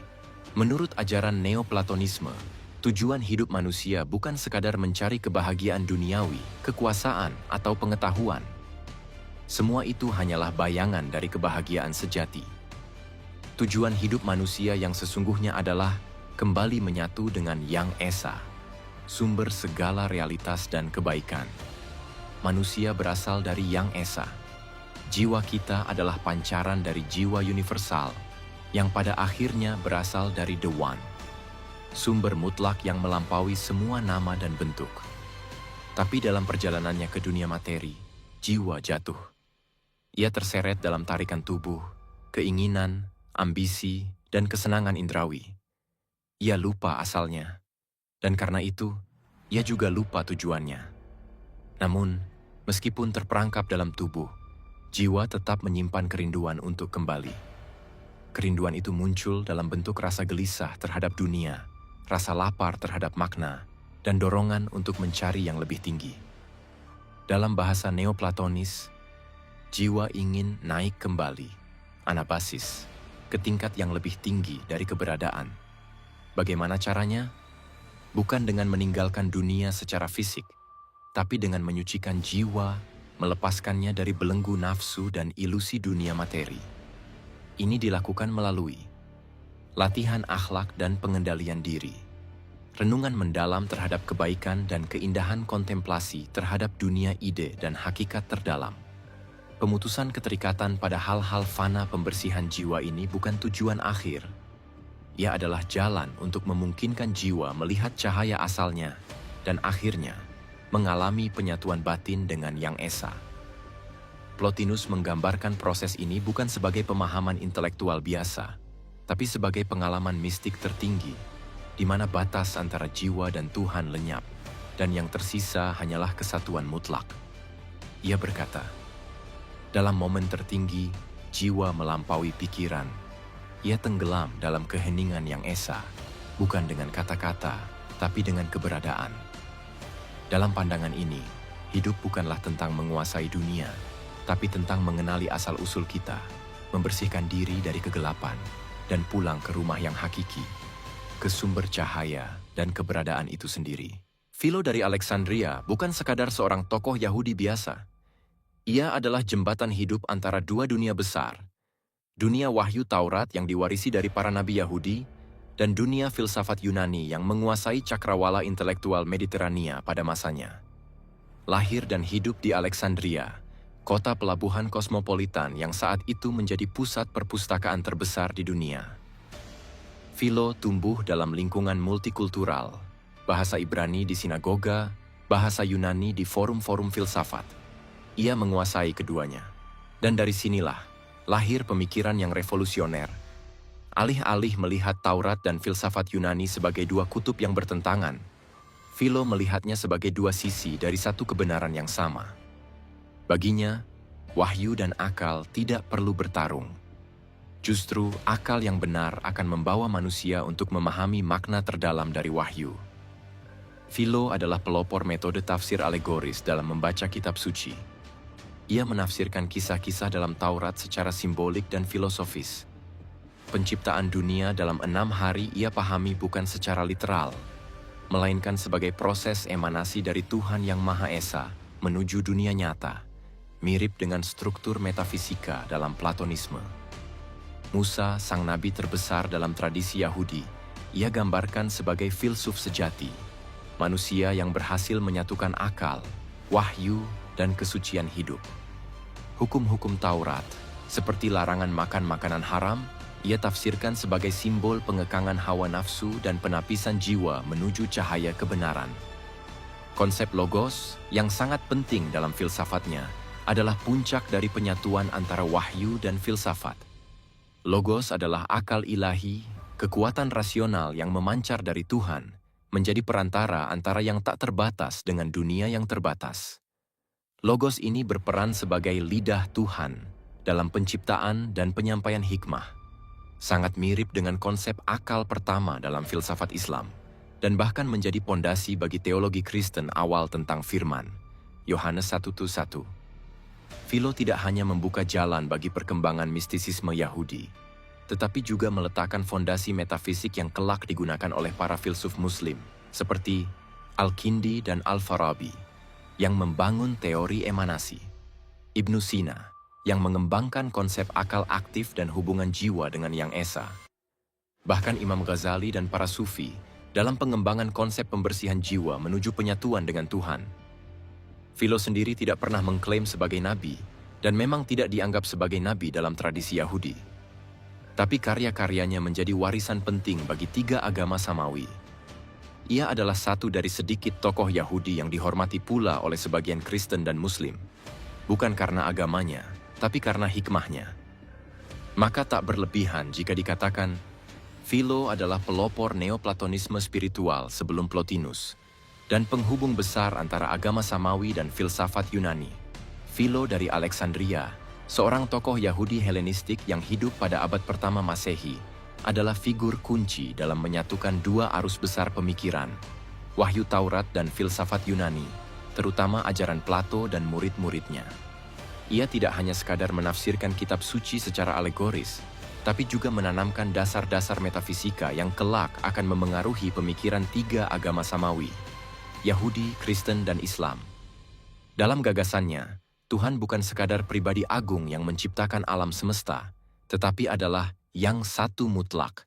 Menurut ajaran Neoplatonisme, tujuan hidup manusia bukan sekadar mencari kebahagiaan duniawi, kekuasaan, atau pengetahuan. Semua itu hanyalah bayangan dari kebahagiaan sejati. Tujuan hidup manusia yang sesungguhnya adalah kembali menyatu dengan Yang Esa, sumber segala realitas dan kebaikan. Manusia berasal dari Yang Esa. Jiwa kita adalah pancaran dari jiwa universal, yang pada akhirnya berasal dari The One, sumber mutlak yang melampaui semua nama dan bentuk. Tapi dalam perjalanannya ke dunia materi, jiwa jatuh. Ia terseret dalam tarikan tubuh, keinginan, ambisi, dan kesenangan indrawi. Ia lupa asalnya, dan karena itu, ia juga lupa tujuannya. Namun, meskipun terperangkap dalam tubuh, jiwa tetap menyimpan kerinduan untuk kembali. Kerinduan itu muncul dalam bentuk rasa gelisah terhadap dunia, rasa lapar terhadap makna, dan dorongan untuk mencari yang lebih tinggi. Dalam bahasa Neoplatonis, jiwa ingin naik kembali, anabasis, ke tingkat yang lebih tinggi dari keberadaan. Bagaimana caranya? Bukan dengan meninggalkan dunia secara fisik, tapi dengan menyucikan jiwa, melepaskannya dari belenggu nafsu dan ilusi dunia materi. Ini dilakukan melalui latihan akhlak dan pengendalian diri, renungan mendalam terhadap kebaikan dan keindahan kontemplasi terhadap dunia ide dan hakikat terdalam. Pemutusan keterikatan pada hal-hal fana pembersihan jiwa ini bukan tujuan akhir. Ia adalah jalan untuk memungkinkan jiwa melihat cahaya asalnya dan akhirnya mengalami penyatuan batin dengan Yang Esa. Plotinus menggambarkan proses ini bukan sebagai pemahaman intelektual biasa, tapi sebagai pengalaman mistik tertinggi, di mana batas antara jiwa dan Tuhan lenyap, dan yang tersisa hanyalah kesatuan mutlak. Ia berkata, dalam momen tertinggi, jiwa melampaui pikiran. Ia tenggelam dalam keheningan Yang Esa, bukan dengan kata-kata, tapi dengan keberadaan. Dalam pandangan ini, hidup bukanlah tentang menguasai dunia, tapi tentang mengenali asal-usul kita, membersihkan diri dari kegelapan, dan pulang ke rumah yang hakiki, ke sumber cahaya dan keberadaan itu sendiri. Philo dari Alexandria bukan sekadar seorang tokoh Yahudi biasa. Ia adalah jembatan hidup antara dua dunia besar, dunia wahyu Taurat yang diwarisi dari para nabi Yahudi, dan dunia filsafat Yunani yang menguasai cakrawala intelektual Mediterania pada masanya. Lahir dan hidup di Alexandria, kota pelabuhan kosmopolitan yang saat itu menjadi pusat perpustakaan terbesar di dunia. Philo tumbuh dalam lingkungan multikultural, bahasa Ibrani di sinagoga, bahasa Yunani di forum-forum filsafat. Ia menguasai keduanya. Dan dari sinilah lahir pemikiran yang revolusioner. Alih-alih melihat Taurat dan filsafat Yunani sebagai dua kutub yang bertentangan, Philo melihatnya sebagai dua sisi dari satu kebenaran yang sama. Baginya, wahyu dan akal tidak perlu bertarung. Justru akal yang benar akan membawa manusia untuk memahami makna terdalam dari wahyu. Philo adalah pelopor metode tafsir alegoris dalam membaca kitab suci. Ia menafsirkan kisah-kisah dalam Taurat secara simbolik dan filosofis. Penciptaan dunia dalam 6 hari ia pahami bukan secara literal, melainkan sebagai proses emanasi dari Tuhan yang Maha Esa menuju dunia nyata, mirip dengan struktur metafisika dalam Platonisme. Musa, sang nabi terbesar dalam tradisi Yahudi, ia gambarkan sebagai filsuf sejati, manusia yang berhasil menyatukan akal, wahyu, dan kesucian hidup. Hukum-hukum Taurat, seperti larangan makan makanan haram, ia tafsirkan sebagai simbol pengekangan hawa nafsu dan penapisan jiwa menuju cahaya kebenaran. Konsep logos, yang sangat penting dalam filsafatnya, adalah puncak dari penyatuan antara wahyu dan filsafat. Logos adalah akal ilahi, kekuatan rasional yang memancar dari Tuhan, menjadi perantara antara yang tak terbatas dengan dunia yang terbatas. Logos ini berperan sebagai lidah Tuhan dalam penciptaan dan penyampaian hikmah. Sangat mirip dengan konsep akal pertama dalam filsafat Islam, dan bahkan menjadi pondasi bagi teologi Kristen awal tentang firman. Yohanes 1:1. Philo tidak hanya membuka jalan bagi perkembangan mistisisme Yahudi, tetapi juga meletakkan fondasi metafisik yang kelak digunakan oleh para filsuf Muslim, seperti Al-Kindi dan Al-Farabi, yang membangun teori emanasi. Ibnu Sina, yang mengembangkan konsep akal aktif dan hubungan jiwa dengan Yang Esa. Bahkan Imam Ghazali dan para sufi dalam pengembangan konsep pembersihan jiwa menuju penyatuan dengan Tuhan. Philo sendiri tidak pernah mengklaim sebagai nabi dan memang tidak dianggap sebagai nabi dalam tradisi Yahudi. Tapi karya-karyanya menjadi warisan penting bagi 3 agama samawi. Ia adalah satu dari sedikit tokoh Yahudi yang dihormati pula oleh sebagian Kristen dan Muslim, bukan karena agamanya, tapi karena hikmahnya. Maka tak berlebihan jika dikatakan, Philo adalah pelopor neoplatonisme spiritual sebelum Plotinus, dan penghubung besar antara agama Samawi dan filsafat Yunani. Philo dari Alexandria, seorang tokoh Yahudi Helenistik yang hidup pada abad pertama Masehi, adalah figur kunci dalam menyatukan 2 arus besar pemikiran, wahyu Taurat dan filsafat Yunani, terutama ajaran Plato dan murid-muridnya. Ia tidak hanya sekadar menafsirkan kitab suci secara alegoris, tapi juga menanamkan dasar-dasar metafisika yang kelak akan memengaruhi pemikiran 3 agama Samawi, Yahudi, Kristen, dan Islam. Dalam gagasannya, Tuhan bukan sekadar pribadi agung yang menciptakan alam semesta, tetapi adalah yang satu mutlak,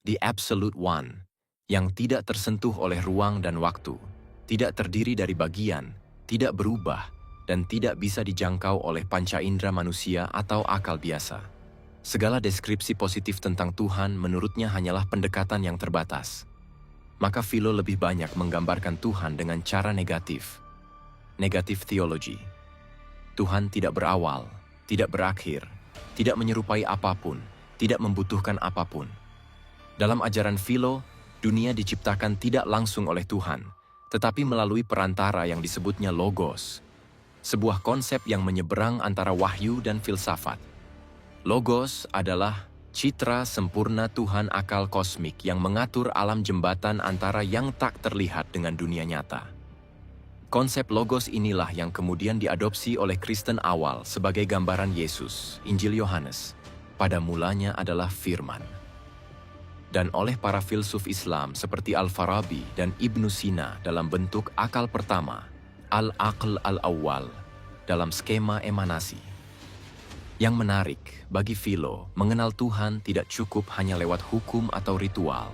the absolute one, yang tidak tersentuh oleh ruang dan waktu, tidak terdiri dari bagian, tidak berubah, dan tidak bisa dijangkau oleh panca indera manusia atau akal biasa. Segala deskripsi positif tentang Tuhan menurutnya hanyalah pendekatan yang terbatas. Maka Philo lebih banyak menggambarkan Tuhan dengan cara negatif. Negatif teologi. Tuhan tidak berawal, tidak berakhir, tidak menyerupai apapun, tidak membutuhkan apapun. Dalam ajaran Philo, dunia diciptakan tidak langsung oleh Tuhan, tetapi melalui perantara yang disebutnya logos, sebuah konsep yang menyeberang antara wahyu dan filsafat. Logos adalah citra sempurna Tuhan akal kosmik yang mengatur alam jembatan antara yang tak terlihat dengan dunia nyata. Konsep logos inilah yang kemudian diadopsi oleh Kristen awal sebagai gambaran Yesus, Injil Yohanes. Pada mulanya adalah firman. Dan oleh para filsuf Islam seperti Al-Farabi dan Ibnu Sina dalam bentuk akal pertama, Al-Aql Al-Awwal, dalam skema emanasi. Yang menarik, bagi Philo, mengenal Tuhan tidak cukup hanya lewat hukum atau ritual,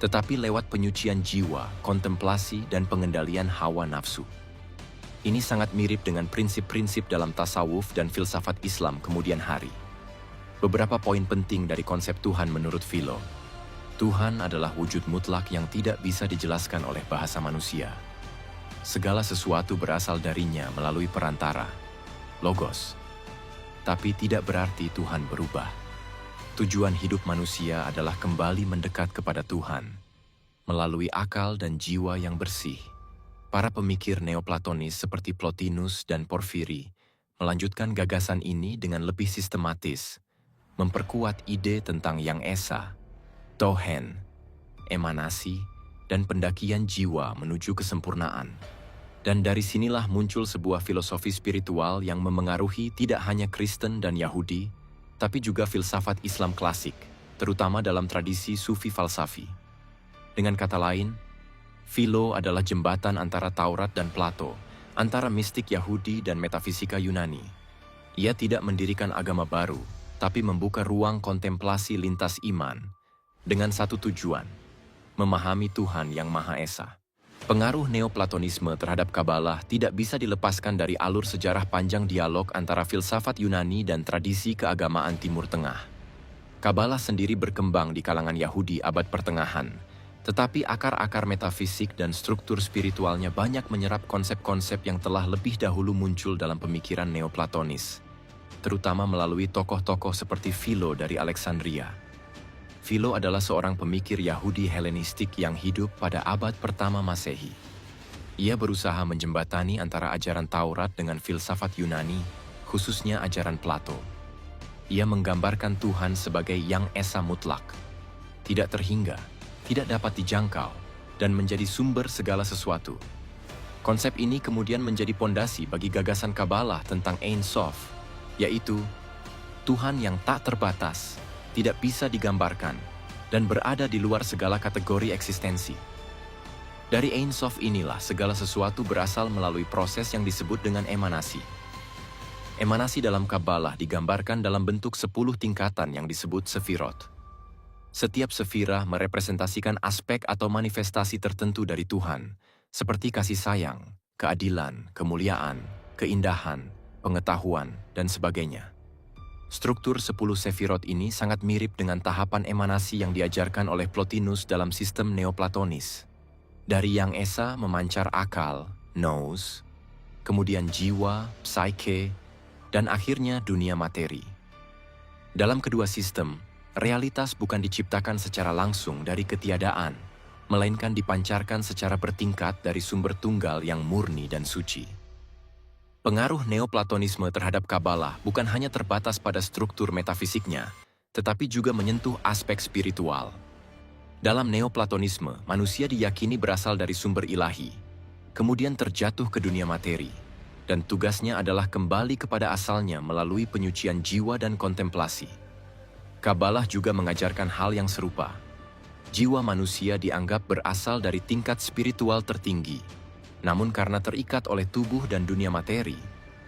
tetapi lewat penyucian jiwa, kontemplasi, dan pengendalian hawa nafsu. Ini sangat mirip dengan prinsip-prinsip dalam tasawuf dan filsafat Islam kemudian hari. Beberapa poin penting dari konsep Tuhan menurut Philo. Tuhan adalah wujud mutlak yang tidak bisa dijelaskan oleh bahasa manusia. Segala sesuatu berasal darinya melalui perantara, logos. Tapi tidak berarti Tuhan berubah. Tujuan hidup manusia adalah kembali mendekat kepada Tuhan, melalui akal dan jiwa yang bersih. Para pemikir Neoplatonis seperti Plotinus dan Porfiri melanjutkan gagasan ini dengan lebih sistematis, memperkuat ide tentang Yang Esa, Tohen, emanasi, dan pendakian jiwa menuju kesempurnaan. Dan dari sinilah muncul sebuah filosofi spiritual yang memengaruhi tidak hanya Kristen dan Yahudi, tapi juga filsafat Islam klasik, terutama dalam tradisi Sufi falsafi. Dengan kata lain, Philo adalah jembatan antara Taurat dan Plato, antara mistik Yahudi dan metafisika Yunani. Ia tidak mendirikan agama baru, tapi membuka ruang kontemplasi lintas iman, dengan satu tujuan, memahami Tuhan yang Maha Esa. Pengaruh Neoplatonisme terhadap Kabalah tidak bisa dilepaskan dari alur sejarah panjang dialog antara filsafat Yunani dan tradisi keagamaan Timur Tengah. Kabalah sendiri berkembang di kalangan Yahudi abad pertengahan, tetapi akar-akar metafisik dan struktur spiritualnya banyak menyerap konsep-konsep yang telah lebih dahulu muncul dalam pemikiran Neoplatonis, terutama melalui tokoh-tokoh seperti Philo dari Alexandria. Philo adalah seorang pemikir Yahudi Helenistik yang hidup pada abad pertama Masehi. Ia berusaha menjembatani antara ajaran Taurat dengan filsafat Yunani, khususnya ajaran Plato. Ia menggambarkan Tuhan sebagai Yang Esa mutlak, tidak terhingga, tidak dapat dijangkau, dan menjadi sumber segala sesuatu. Konsep ini kemudian menjadi pondasi bagi gagasan Kabalah tentang Ein Sof, yaitu Tuhan yang tak terbatas, tidak bisa digambarkan, dan berada di luar segala kategori eksistensi. Dari Ein Sof inilah segala sesuatu berasal melalui proses yang disebut dengan emanasi. Emanasi dalam Kabalah digambarkan dalam bentuk 10 tingkatan yang disebut sefirot. Setiap sefirah merepresentasikan aspek atau manifestasi tertentu dari Tuhan, seperti kasih sayang, keadilan, kemuliaan, keindahan, pengetahuan, dan sebagainya. Struktur 10 sefirot ini sangat mirip dengan tahapan emanasi yang diajarkan oleh Plotinus dalam sistem Neoplatonis. Dari Yang Esa memancar akal, nous, kemudian jiwa, psyche, dan akhirnya dunia materi. Dalam kedua sistem, realitas bukan diciptakan secara langsung dari ketiadaan, melainkan dipancarkan secara bertingkat dari sumber tunggal yang murni dan suci. Pengaruh Neoplatonisme terhadap Kabalah bukan hanya terbatas pada struktur metafisiknya, tetapi juga menyentuh aspek spiritual. Dalam Neoplatonisme, manusia diyakini berasal dari sumber ilahi, kemudian terjatuh ke dunia materi, dan tugasnya adalah kembali kepada asalnya melalui penyucian jiwa dan kontemplasi. Kabalah juga mengajarkan hal yang serupa. Jiwa manusia dianggap berasal dari tingkat spiritual tertinggi. Namun karena terikat oleh tubuh dan dunia materi,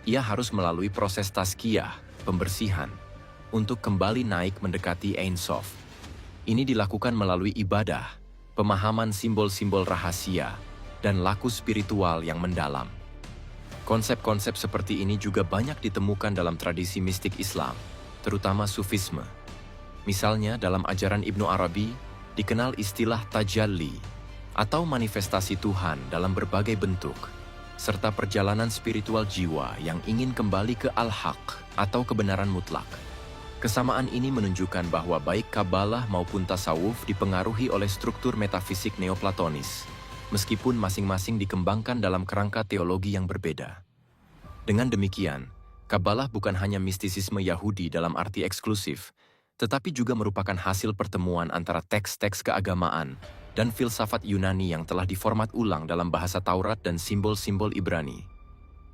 ia harus melalui proses tazkiyah, pembersihan, untuk kembali naik mendekati Ein Sof. Ini dilakukan melalui ibadah, pemahaman simbol-simbol rahasia, dan laku spiritual yang mendalam. Konsep-konsep seperti ini juga banyak ditemukan dalam tradisi mistik Islam, terutama Sufisme. Misalnya dalam ajaran Ibnu Arabi, dikenal istilah tajalli, atau manifestasi Tuhan dalam berbagai bentuk, serta perjalanan spiritual jiwa yang ingin kembali ke al-haq atau kebenaran mutlak. Kesamaan ini menunjukkan bahwa baik Kabalah maupun tasawuf dipengaruhi oleh struktur metafisik Neoplatonis, meskipun masing-masing dikembangkan dalam kerangka teologi yang berbeda. Dengan demikian, Kabalah bukan hanya mistisisme Yahudi dalam arti eksklusif, tetapi juga merupakan hasil pertemuan antara teks-teks keagamaan dan filsafat Yunani yang telah diformat ulang dalam bahasa Taurat dan simbol-simbol Ibrani.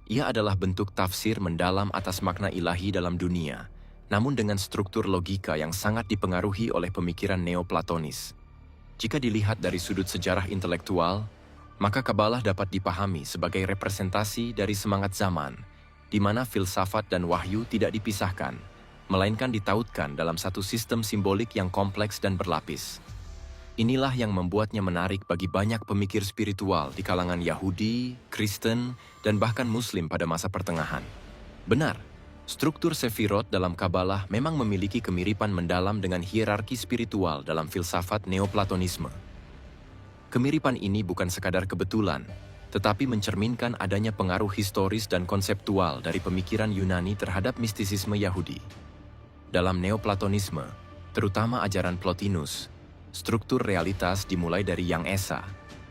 Ia adalah bentuk tafsir mendalam atas makna ilahi dalam dunia, namun dengan struktur logika yang sangat dipengaruhi oleh pemikiran Neoplatonis. Jika dilihat dari sudut sejarah intelektual, maka Kabalah dapat dipahami sebagai representasi dari semangat zaman, di mana filsafat dan wahyu tidak dipisahkan, melainkan ditautkan dalam satu sistem simbolik yang kompleks dan berlapis. Inilah yang membuatnya menarik bagi banyak pemikir spiritual di kalangan Yahudi, Kristen, dan bahkan Muslim pada masa pertengahan. Benar, struktur Sefirot dalam Kabalah memang memiliki kemiripan mendalam dengan hierarki spiritual dalam filsafat Neoplatonisme. Kemiripan ini bukan sekadar kebetulan, tetapi mencerminkan adanya pengaruh historis dan konseptual dari pemikiran Yunani terhadap mistisisme Yahudi. Dalam Neoplatonisme, terutama ajaran Plotinus, struktur realitas dimulai dari Yang Esa,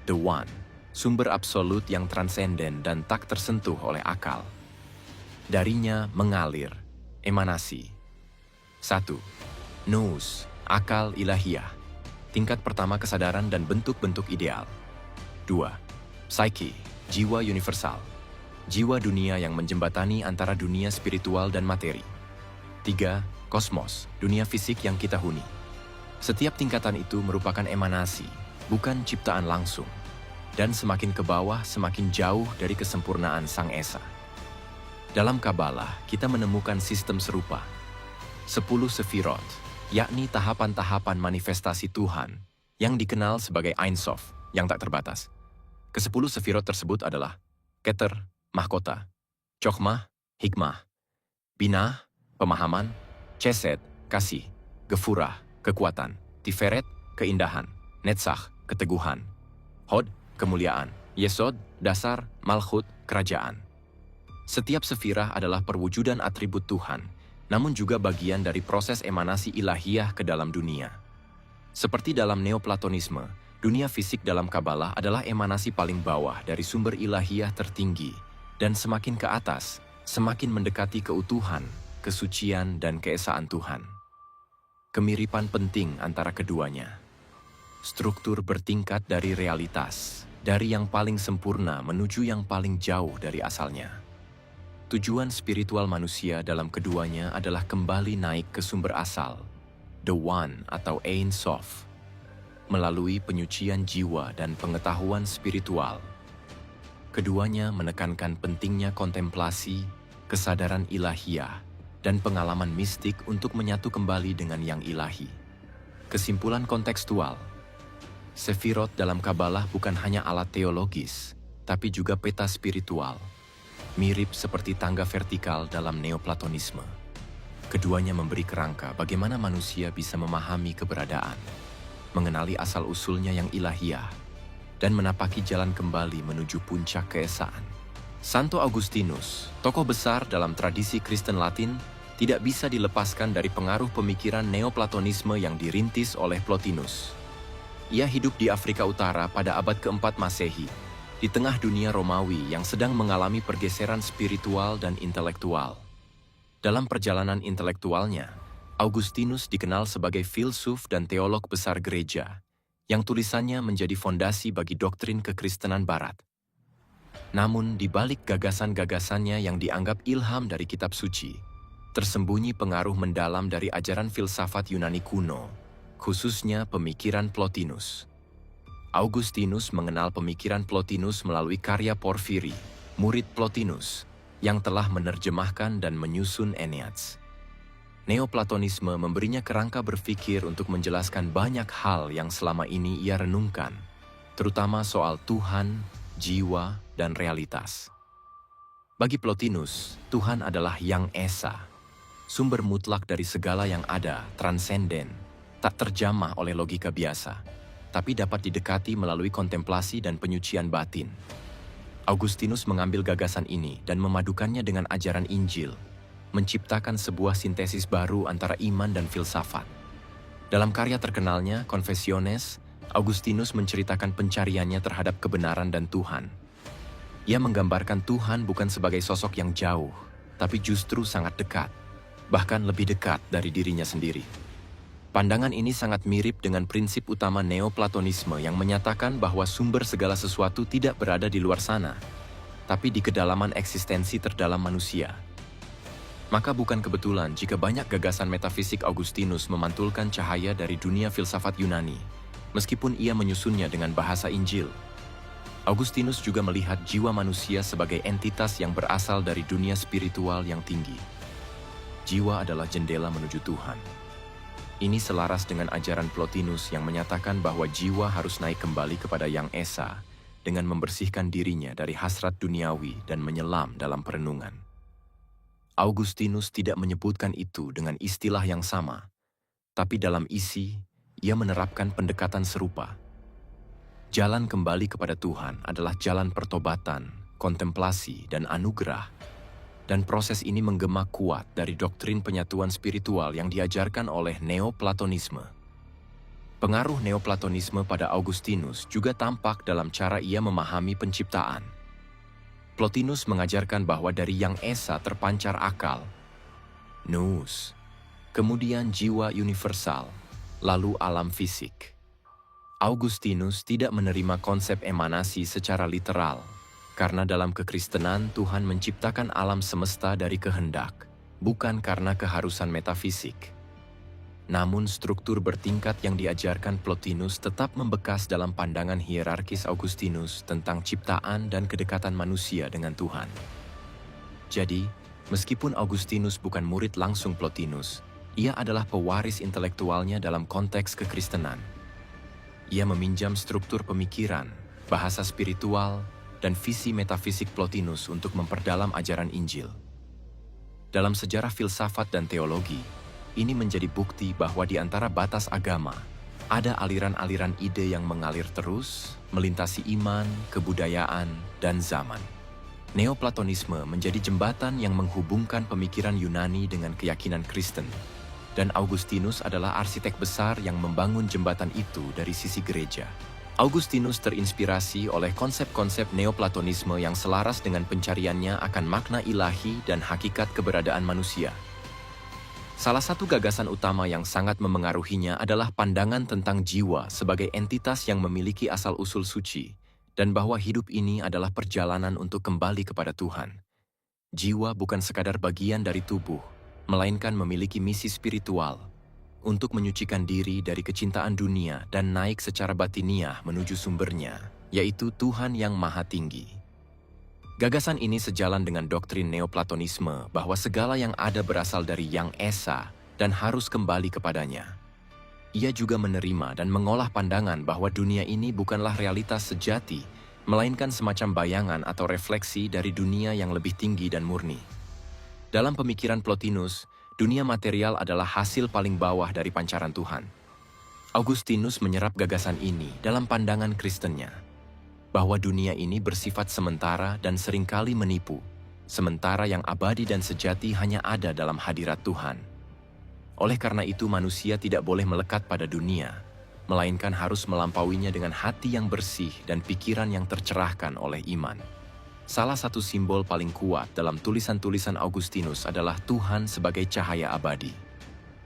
The One, sumber absolut yang transenden dan tak tersentuh oleh akal. Darinya mengalir, emanasi. 1. Nous, akal ilahiyah, tingkat pertama kesadaran dan bentuk-bentuk ideal. 2. Psyche, jiwa universal, jiwa dunia yang menjembatani antara dunia spiritual dan materi. 3. Kosmos, dunia fisik yang kita huni. Setiap tingkatan itu merupakan emanasi, bukan ciptaan langsung. Dan semakin ke bawah, semakin jauh dari kesempurnaan Sang Esa. Dalam Kabalah, kita menemukan sistem serupa. 10 Sefirot, yakni tahapan-tahapan manifestasi Tuhan, yang dikenal sebagai Ein Sof, yang tak terbatas. Ke-10 Sefirot tersebut adalah Keter, mahkota, Chokhmah, hikmah, Binah, pemahaman, Chesed, kasih, Gefurah, kekuatan, Tiferet, keindahan, Netzach, keteguhan, Hod, kemuliaan, Yesod, dasar, Malchut, kerajaan. Setiap sefirah adalah perwujudan atribut Tuhan, namun juga bagian dari proses emanasi ilahiyah ke dalam dunia. Seperti dalam Neoplatonisme, dunia fisik dalam Kabalah adalah emanasi paling bawah dari sumber ilahiyah tertinggi, dan semakin ke atas, semakin mendekati keutuhan, kesucian, dan keesaan Tuhan. Kemiripan penting antara keduanya. Struktur bertingkat dari realitas, dari yang paling sempurna menuju yang paling jauh dari asalnya. Tujuan spiritual manusia dalam keduanya adalah kembali naik ke sumber asal, The One atau Ein Sof, melalui penyucian jiwa dan pengetahuan spiritual. Keduanya menekankan pentingnya kontemplasi, kesadaran ilahiyah, dan pengalaman mistik untuk menyatu kembali dengan yang ilahi. Kesimpulan kontekstual, Sefirot dalam Kabalah bukan hanya alat teologis, tapi juga peta spiritual, mirip seperti tangga vertikal dalam Neoplatonisme. Keduanya memberi kerangka bagaimana manusia bisa memahami keberadaan, mengenali asal-usulnya yang ilahiyah, dan menapaki jalan kembali menuju puncak keesaan. Santo Augustinus, tokoh besar dalam tradisi Kristen Latin, tidak bisa dilepaskan dari pengaruh pemikiran Neoplatonisme yang dirintis oleh Plotinus. Ia hidup di Afrika Utara pada abad ke-4 Masehi, di tengah dunia Romawi yang sedang mengalami pergeseran spiritual dan intelektual. Dalam perjalanan intelektualnya, Augustinus dikenal sebagai filsuf dan teolog besar gereja, yang tulisannya menjadi fondasi bagi doktrin kekristenan Barat. Namun, di balik gagasan-gagasannya yang dianggap ilham dari kitab suci, tersembunyi pengaruh mendalam dari ajaran filsafat Yunani kuno, khususnya pemikiran Plotinus. Augustinus mengenal pemikiran Plotinus melalui karya Porfiri, murid Plotinus, yang telah menerjemahkan dan menyusun Enneads. Neoplatonisme memberinya kerangka berpikir untuk menjelaskan banyak hal yang selama ini ia renungkan, terutama soal Tuhan, jiwa, dan realitas. Bagi Plotinus, Tuhan adalah Yang Esa, sumber mutlak dari segala yang ada, transenden, tak terjamah oleh logika biasa, tapi dapat didekati melalui kontemplasi dan penyucian batin. Augustinus mengambil gagasan ini dan memadukannya dengan ajaran Injil, menciptakan sebuah sintesis baru antara iman dan filsafat. Dalam karya terkenalnya, Confessiones, Augustinus menceritakan pencariannya terhadap kebenaran dan Tuhan. Ia menggambarkan Tuhan bukan sebagai sosok yang jauh, tapi justru sangat dekat, bahkan lebih dekat dari dirinya sendiri. Pandangan ini sangat mirip dengan prinsip utama Neoplatonisme yang menyatakan bahwa sumber segala sesuatu tidak berada di luar sana, tapi di kedalaman eksistensi terdalam manusia. Maka bukan kebetulan jika banyak gagasan metafisik Augustinus memantulkan cahaya dari dunia filsafat Yunani, meskipun ia menyusunnya dengan bahasa Injil. Augustinus juga melihat jiwa manusia sebagai entitas yang berasal dari dunia spiritual yang tinggi. jiwa adalah jendela menuju Tuhan. Ini selaras dengan ajaran Plotinus yang menyatakan bahwa jiwa harus naik kembali kepada Yang Esa dengan membersihkan dirinya dari hasrat duniawi dan menyelam dalam perenungan. Augustinus tidak menyebutkan itu dengan istilah yang sama, tapi dalam isi, ia menerapkan pendekatan serupa. Jalan kembali kepada Tuhan adalah jalan pertobatan, kontemplasi, dan anugerah, dan proses ini menggema kuat dari doktrin penyatuan spiritual yang diajarkan oleh Neoplatonisme. Pengaruh Neoplatonisme pada Augustinus juga tampak dalam cara ia memahami penciptaan. Plotinus mengajarkan bahwa dari Yang Esa terpancar akal, nous, kemudian jiwa universal, lalu alam fisik. Augustinus tidak menerima konsep emanasi secara literal, karena dalam kekristenan Tuhan menciptakan alam semesta dari kehendak, bukan karena keharusan metafisik. Namun struktur bertingkat yang diajarkan Plotinus tetap membekas dalam pandangan hierarkis Augustinus tentang ciptaan dan kedekatan manusia dengan Tuhan. Jadi, meskipun Augustinus bukan murid langsung Plotinus, ia adalah pewaris intelektualnya dalam konteks kekristenan. Ia meminjam struktur pemikiran, bahasa spiritual, dan visi metafisik Plotinus untuk memperdalam ajaran Injil. Dalam sejarah filsafat dan teologi, ini menjadi bukti bahwa di antara batas agama, ada aliran-aliran ide yang mengalir terus, melintasi iman, kebudayaan, dan zaman. Neoplatonisme menjadi jembatan yang menghubungkan pemikiran Yunani dengan keyakinan Kristen, dan Augustinus adalah arsitek besar yang membangun jembatan itu dari sisi gereja. Augustinus terinspirasi oleh konsep-konsep Neoplatonisme yang selaras dengan pencariannya akan makna ilahi dan hakikat keberadaan manusia. Salah satu gagasan utama yang sangat memengaruhinya adalah pandangan tentang jiwa sebagai entitas yang memiliki asal-usul suci, dan bahwa hidup ini adalah perjalanan untuk kembali kepada Tuhan. Jiwa bukan sekadar bagian dari tubuh, melainkan memiliki misi spiritual untuk menyucikan diri dari kecintaan dunia dan naik secara batiniah menuju sumbernya, yaitu Tuhan yang Maha Tinggi. Gagasan ini sejalan dengan doktrin Neoplatonisme bahwa segala yang ada berasal dari Yang Esa dan harus kembali kepadanya. Ia juga menerima dan mengolah pandangan bahwa dunia ini bukanlah realitas sejati, melainkan semacam bayangan atau refleksi dari dunia yang lebih tinggi dan murni. Dalam pemikiran Plotinus, dunia material adalah hasil paling bawah dari pancaran Tuhan. Augustinus menyerap gagasan ini dalam pandangan Kristennya, bahwa dunia ini bersifat sementara dan seringkali menipu, sementara yang abadi dan sejati hanya ada dalam hadirat Tuhan. Oleh karena itu manusia tidak boleh melekat pada dunia, melainkan harus melampauinya dengan hati yang bersih dan pikiran yang tercerahkan oleh iman. Salah satu simbol paling kuat dalam tulisan-tulisan Augustinus adalah Tuhan sebagai cahaya abadi,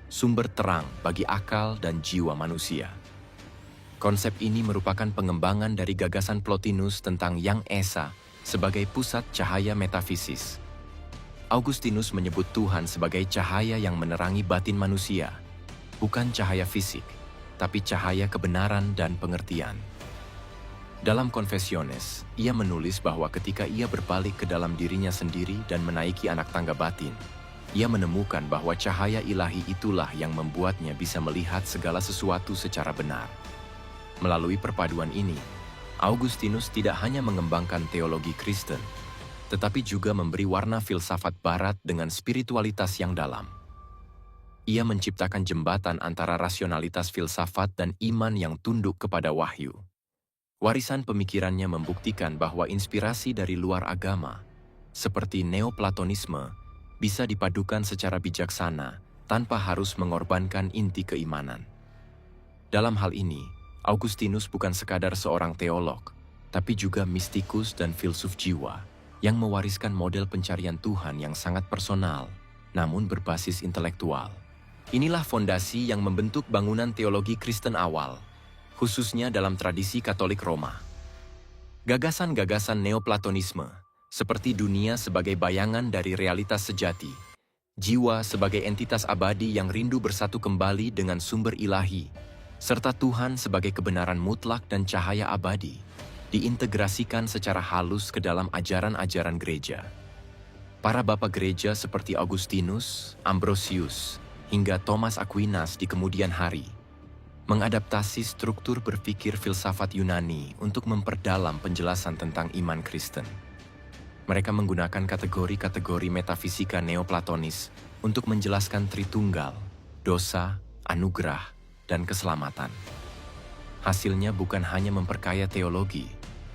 sumber terang bagi akal dan jiwa manusia. Konsep ini merupakan pengembangan dari gagasan Plotinus tentang Yang Esa sebagai pusat cahaya metafisis. Augustinus menyebut Tuhan sebagai cahaya yang menerangi batin manusia, bukan cahaya fisik, tapi cahaya kebenaran dan pengertian. Dalam Confessiones, ia menulis bahwa ketika ia berbalik ke dalam dirinya sendiri dan menaiki anak tangga batin, ia menemukan bahwa cahaya ilahi itulah yang membuatnya bisa melihat segala sesuatu secara benar. Melalui perpaduan ini, Augustinus tidak hanya mengembangkan teologi Kristen, tetapi juga memberi warna filsafat Barat dengan spiritualitas yang dalam. Ia menciptakan jembatan antara rasionalitas filsafat dan iman yang tunduk kepada wahyu. Warisan pemikirannya membuktikan bahwa inspirasi dari luar agama, seperti Neoplatonisme, bisa dipadukan secara bijaksana tanpa harus mengorbankan inti keimanan. Dalam hal ini, Augustinus bukan sekadar seorang teolog, tapi juga mistikus dan filsuf jiwa yang mewariskan model pencarian Tuhan yang sangat personal, namun berbasis intelektual. Inilah fondasi yang membentuk bangunan teologi Kristen awal, khususnya dalam tradisi Katolik Roma. Gagasan-gagasan Neoplatonisme, seperti dunia sebagai bayangan dari realitas sejati, jiwa sebagai entitas abadi yang rindu bersatu kembali dengan sumber ilahi, serta Tuhan sebagai kebenaran mutlak dan cahaya abadi, diintegrasikan secara halus ke dalam ajaran-ajaran gereja. Para bapa gereja seperti Augustinus, Ambrosius, hingga Thomas Aquinas di kemudian hari mengadaptasi struktur berpikir filsafat Yunani untuk memperdalam penjelasan tentang iman Kristen. Mereka menggunakan kategori-kategori metafisika neoplatonis untuk menjelaskan Tritunggal, dosa, anugerah, dan keselamatan. Hasilnya bukan hanya memperkaya teologi,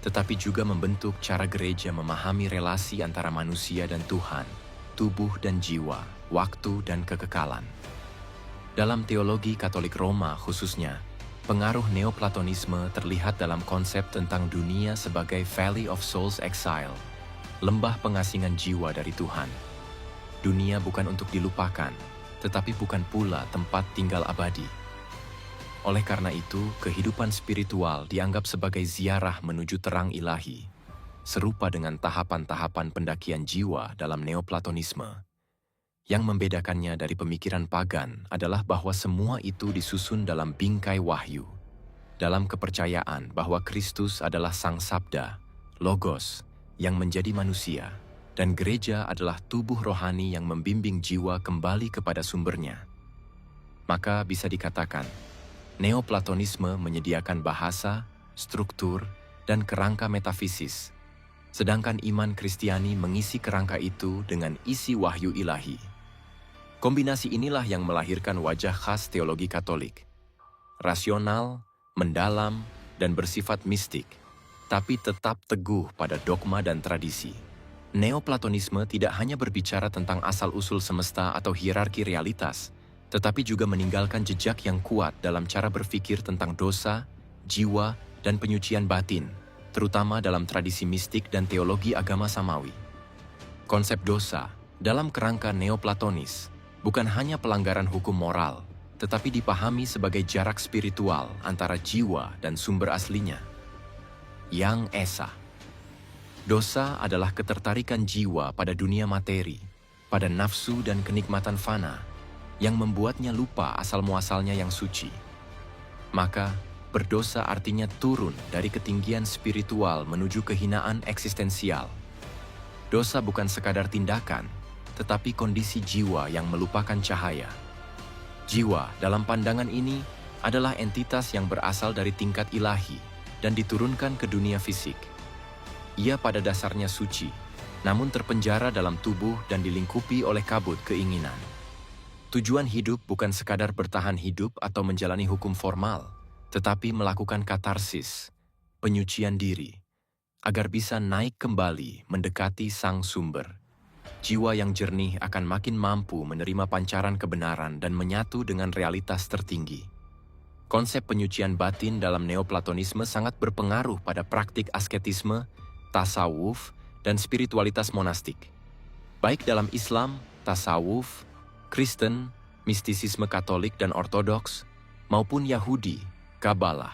tetapi juga membentuk cara gereja memahami relasi antara manusia dan Tuhan, tubuh dan jiwa, waktu dan kekekalan. Dalam teologi Katolik Roma khususnya, pengaruh Neoplatonisme terlihat dalam konsep tentang dunia sebagai Valley of Souls Exile, lembah pengasingan jiwa dari Tuhan. Dunia bukan untuk dilupakan, tetapi bukan pula tempat tinggal abadi. Oleh karena itu, kehidupan spiritual dianggap sebagai ziarah menuju terang ilahi, serupa dengan tahapan-tahapan pendakian jiwa dalam Neoplatonisme. Yang membedakannya dari pemikiran pagan adalah bahwa semua itu disusun dalam bingkai wahyu, dalam kepercayaan bahwa Kristus adalah Sang Sabda, Logos, yang menjadi manusia, dan gereja adalah tubuh rohani yang membimbing jiwa kembali kepada sumbernya. Maka bisa dikatakan, Neoplatonisme menyediakan bahasa, struktur, dan kerangka metafisis, sedangkan iman Kristiani mengisi kerangka itu dengan isi wahyu ilahi. Kombinasi inilah yang melahirkan wajah khas teologi Katolik. Rasional, mendalam, dan bersifat mistik, tapi tetap teguh pada dogma dan tradisi. Neoplatonisme tidak hanya berbicara tentang asal-usul semesta atau hierarki realitas, tetapi juga meninggalkan jejak yang kuat dalam cara berpikir tentang dosa, jiwa, dan penyucian batin, terutama dalam tradisi mistik dan teologi agama samawi. Konsep dosa, dalam kerangka neoplatonis, bukan hanya pelanggaran hukum moral, tetapi dipahami sebagai jarak spiritual antara jiwa dan sumber aslinya. Yang Esa. Dosa adalah ketertarikan jiwa pada dunia materi, pada nafsu dan kenikmatan fana, yang membuatnya lupa asal-muasalnya yang suci. Maka, berdosa artinya turun dari ketinggian spiritual menuju kehinaan eksistensial. Dosa bukan sekadar tindakan, tetapi kondisi jiwa yang melupakan cahaya. Jiwa dalam pandangan ini adalah entitas yang berasal dari tingkat ilahi dan diturunkan ke dunia fisik. Ia pada dasarnya suci, namun terpenjara dalam tubuh dan dilingkupi oleh kabut keinginan. Tujuan hidup bukan sekadar bertahan hidup atau menjalani hukum formal, tetapi melakukan katarsis, penyucian diri, agar bisa naik kembali mendekati sang sumber. Jiwa yang jernih akan makin mampu menerima pancaran kebenaran dan menyatu dengan realitas tertinggi. Konsep penyucian batin dalam Neoplatonisme sangat berpengaruh pada praktik asketisme, tasawuf, dan spiritualitas monastik. Baik dalam Islam, tasawuf, Kristen, mistisisme Katolik dan Ortodoks, maupun Yahudi, Kabalah.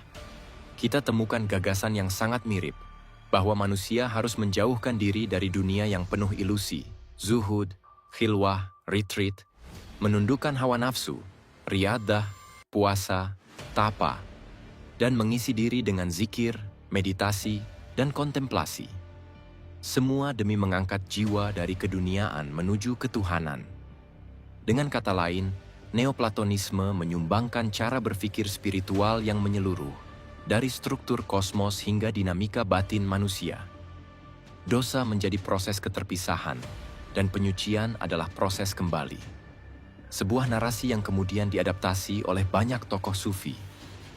Kita temukan gagasan yang sangat mirip, bahwa manusia harus menjauhkan diri dari dunia yang penuh ilusi, zuhud, khilwah, retreat, menundukkan hawa nafsu, riadah, puasa, tapa, dan mengisi diri dengan zikir, meditasi, dan kontemplasi. Semua demi mengangkat jiwa dari keduniaan menuju ketuhanan. Dengan kata lain, Neoplatonisme menyumbangkan cara berpikir spiritual yang menyeluruh, dari struktur kosmos hingga dinamika batin manusia. Dosa menjadi proses keterpisahan, dan penyucian adalah proses kembali. Sebuah narasi yang kemudian diadaptasi oleh banyak tokoh sufi,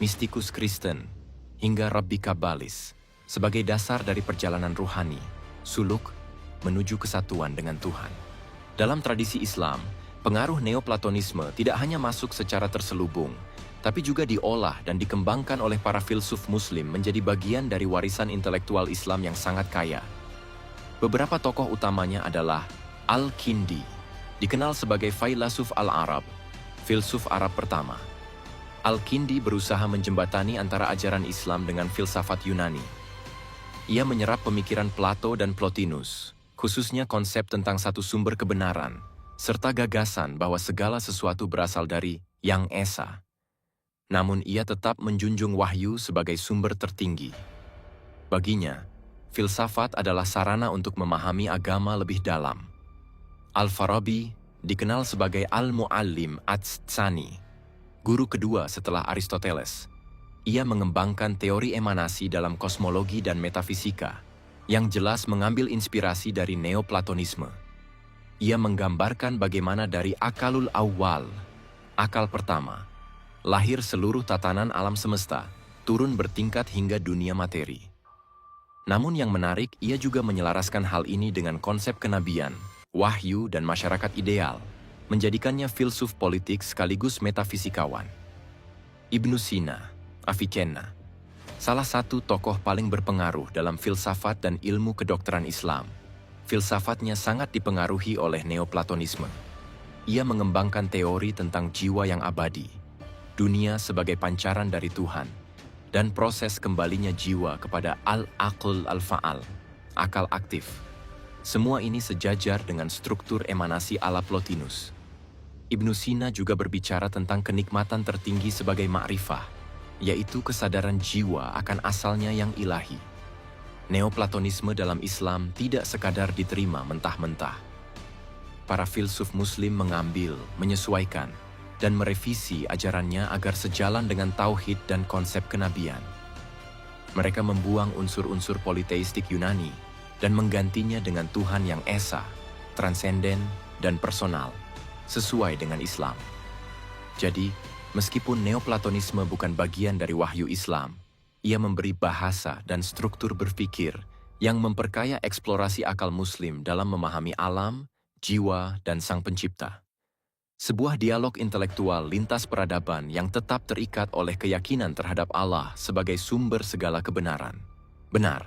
mistikus Kristen, hingga rabbi kabalis, sebagai dasar dari perjalanan ruhani, suluk, menuju kesatuan dengan Tuhan. Dalam tradisi Islam, pengaruh Neoplatonisme tidak hanya masuk secara terselubung, tapi juga diolah dan dikembangkan oleh para filsuf Muslim menjadi bagian dari warisan intelektual Islam yang sangat kaya. Beberapa tokoh utamanya adalah Al-Kindi, dikenal sebagai Failasuf Al-Arab, filsuf Arab pertama. Al-Kindi berusaha menjembatani antara ajaran Islam dengan filsafat Yunani. Ia menyerap pemikiran Plato dan Plotinus, khususnya konsep tentang satu sumber kebenaran, serta gagasan bahwa segala sesuatu berasal dari Yang Esa. Namun ia tetap menjunjung wahyu sebagai sumber tertinggi. Baginya, filsafat adalah sarana untuk memahami agama lebih dalam. Al-Farabi dikenal sebagai Al-Muallim Ats-Tsani, guru kedua setelah Aristoteles. Ia mengembangkan teori emanasi dalam kosmologi dan metafisika, yang jelas mengambil inspirasi dari Neoplatonisme. Ia menggambarkan bagaimana dari akalul awal, akal pertama, lahir seluruh tatanan alam semesta, turun bertingkat hingga dunia materi. Namun yang menarik, ia juga menyelaraskan hal ini dengan konsep kenabian, wahyu dan masyarakat ideal, menjadikannya filsuf politik sekaligus metafisikawan. Ibnu Sina, Avicenna, salah satu tokoh paling berpengaruh dalam filsafat dan ilmu kedokteran Islam. Filsafatnya sangat dipengaruhi oleh Neoplatonisme. Ia mengembangkan teori tentang jiwa yang abadi, dunia sebagai pancaran dari Tuhan, dan proses kembalinya jiwa kepada al-aql al-fa'al, akal aktif. Semua ini sejajar dengan struktur emanasi ala Plotinus. Ibnu Sina juga berbicara tentang kenikmatan tertinggi sebagai ma'rifah, yaitu kesadaran jiwa akan asalnya yang ilahi. Neoplatonisme dalam Islam tidak sekadar diterima mentah-mentah. Para filsuf Muslim mengambil, menyesuaikan, dan merevisi ajarannya agar sejalan dengan tauhid dan konsep kenabian. Mereka membuang unsur-unsur politeistik Yunani dan menggantinya dengan Tuhan yang esa, transenden, dan personal, sesuai dengan Islam. Jadi, meskipun Neoplatonisme bukan bagian dari wahyu Islam, ia memberi bahasa dan struktur berpikir yang memperkaya eksplorasi akal Muslim dalam memahami alam, jiwa, dan Sang Pencipta. Sebuah dialog intelektual lintas peradaban yang tetap terikat oleh keyakinan terhadap Allah sebagai sumber segala kebenaran. Benar,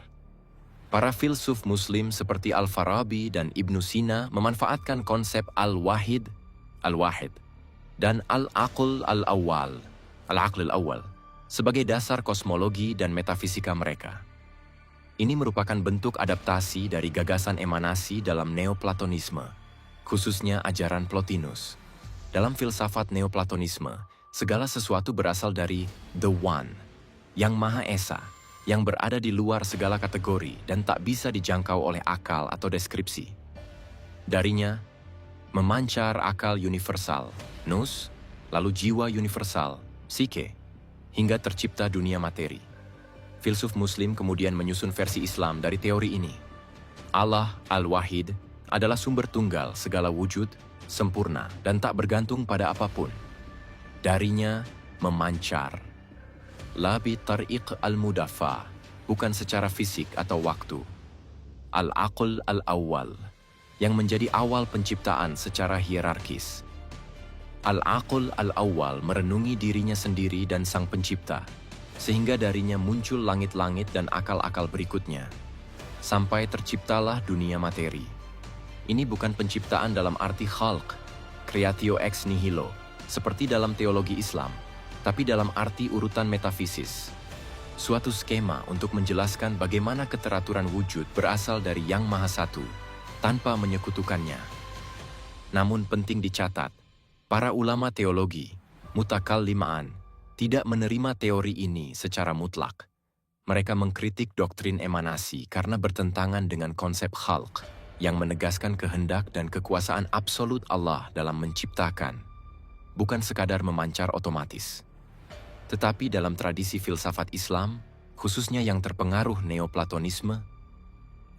para filsuf Muslim seperti Al-Farabi dan Ibnu Sina memanfaatkan konsep Al-Wahid, dan Al-Aql al-Awwal, Al-Aql al-Awwal, sebagai dasar kosmologi dan metafisika mereka. Ini merupakan bentuk adaptasi dari gagasan emanasi dalam Neoplatonisme, khususnya ajaran Plotinus. Dalam filsafat Neoplatonisme, segala sesuatu berasal dari The One, yang Maha Esa, yang berada di luar segala kategori dan tak bisa dijangkau oleh akal atau deskripsi. Darinya, memancar akal universal, nous, lalu jiwa universal, psyche, hingga tercipta dunia materi. Filsuf Muslim kemudian menyusun versi Islam dari teori ini. Allah Al-Wahid adalah sumber tunggal segala wujud, sempurna dan tak bergantung pada apapun. Darinya memancar. La bi tariq al-mudafa, bukan secara fisik atau waktu. Al-Aql al-Awwal, yang menjadi awal penciptaan secara hierarkis. Al-Aql al-Awwal merenungi dirinya sendiri dan Sang Pencipta, sehingga darinya muncul langit-langit dan akal-akal berikutnya, sampai terciptalah dunia materi. Ini bukan penciptaan dalam arti khalq, creatio ex nihilo, seperti dalam teologi Islam, tapi dalam arti urutan metafisis. Suatu skema untuk menjelaskan bagaimana keteraturan wujud berasal dari Yang Maha Satu, tanpa menyekutukannya. Namun penting dicatat, para ulama teologi, mutakallimaan, tidak menerima teori ini secara mutlak. Mereka mengkritik doktrin emanasi karena bertentangan dengan konsep khalq, yang menegaskan kehendak dan kekuasaan absolut Allah dalam menciptakan, bukan sekadar memancar otomatis. Tetapi dalam tradisi filsafat Islam, khususnya yang terpengaruh Neoplatonisme,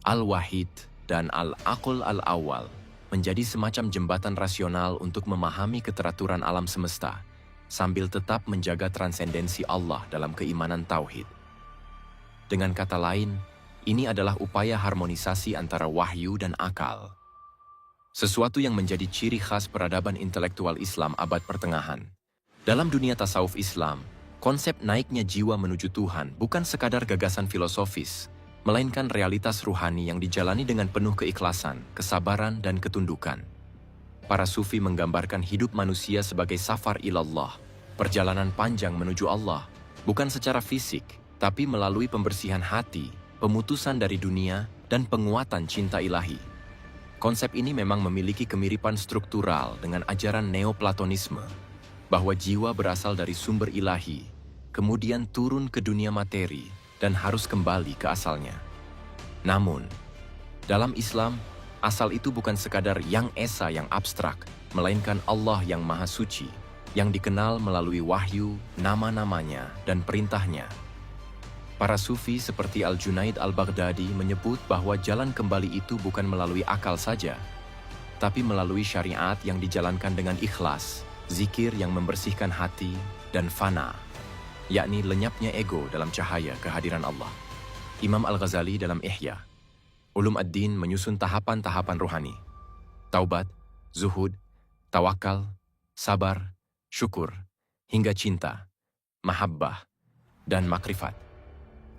Al-Wahid dan Al-Aql al-Awwal menjadi semacam jembatan rasional untuk memahami keteraturan alam semesta, sambil tetap menjaga transendensi Allah dalam keimanan tauhid. Dengan kata lain, ini adalah upaya harmonisasi antara wahyu dan akal. Sesuatu yang menjadi ciri khas peradaban intelektual Islam abad pertengahan. Dalam dunia tasawuf Islam, konsep naiknya jiwa menuju Tuhan bukan sekadar gagasan filosofis, melainkan realitas ruhani yang dijalani dengan penuh keikhlasan, kesabaran, dan ketundukan. Para sufi menggambarkan hidup manusia sebagai safar ilallah, perjalanan panjang menuju Allah, bukan secara fisik, tapi melalui pembersihan hati, pemutusan dari dunia, dan penguatan cinta ilahi. Konsep ini memang memiliki kemiripan struktural dengan ajaran Neoplatonisme, bahwa jiwa berasal dari sumber ilahi, kemudian turun ke dunia materi, dan harus kembali ke asalnya. Namun, dalam Islam, Asal itu bukan sekadar Yang Esa yang abstrak, melainkan Allah yang Maha Suci, yang dikenal melalui wahyu, nama-namanya, dan perintahnya. Para sufi seperti Al-Junaid Al-Baghdadi menyebut bahwa jalan kembali itu bukan melalui akal saja, tapi melalui syariat yang dijalankan dengan ikhlas, zikir yang membersihkan hati, dan fana, yakni lenyapnya ego dalam cahaya kehadiran Allah. Imam Al-Ghazali dalam Ihya Ulum ad-Din menyusun tahapan-tahapan rohani: taubat, zuhud, tawakal, sabar, syukur, hingga cinta, mahabbah, dan makrifat.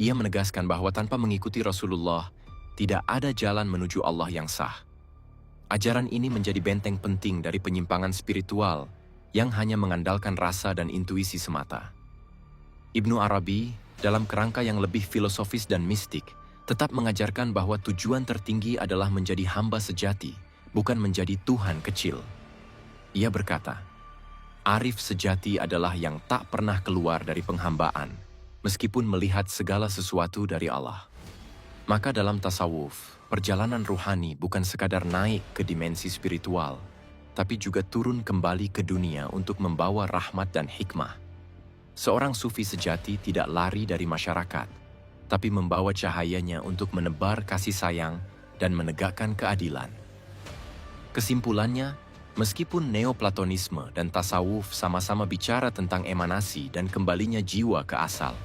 Ia menegaskan bahwa tanpa mengikuti Rasulullah, tidak ada jalan menuju Allah yang sah. Ajaran ini menjadi benteng penting dari penyimpangan spiritual yang hanya mengandalkan rasa dan intuisi semata. Ibnu Arabi, dalam kerangka yang lebih filosofis dan mistik, tetap mengajarkan bahwa tujuan tertinggi adalah menjadi hamba sejati, bukan menjadi Tuhan kecil. Ia berkata, arif sejati adalah yang tak pernah keluar dari penghambaan, meskipun melihat segala sesuatu dari Allah. Maka dalam tasawuf, perjalanan ruhani bukan sekadar naik ke dimensi spiritual, tapi juga turun kembali ke dunia untuk membawa rahmat dan hikmah. Seorang sufi sejati tidak lari dari masyarakat, tapi membawa cahayanya untuk menebar kasih sayang dan menegakkan keadilan. Kesimpulannya, meskipun Neoplatonisme dan tasawuf sama-sama bicara tentang emanasi dan kembalinya jiwa ke asal,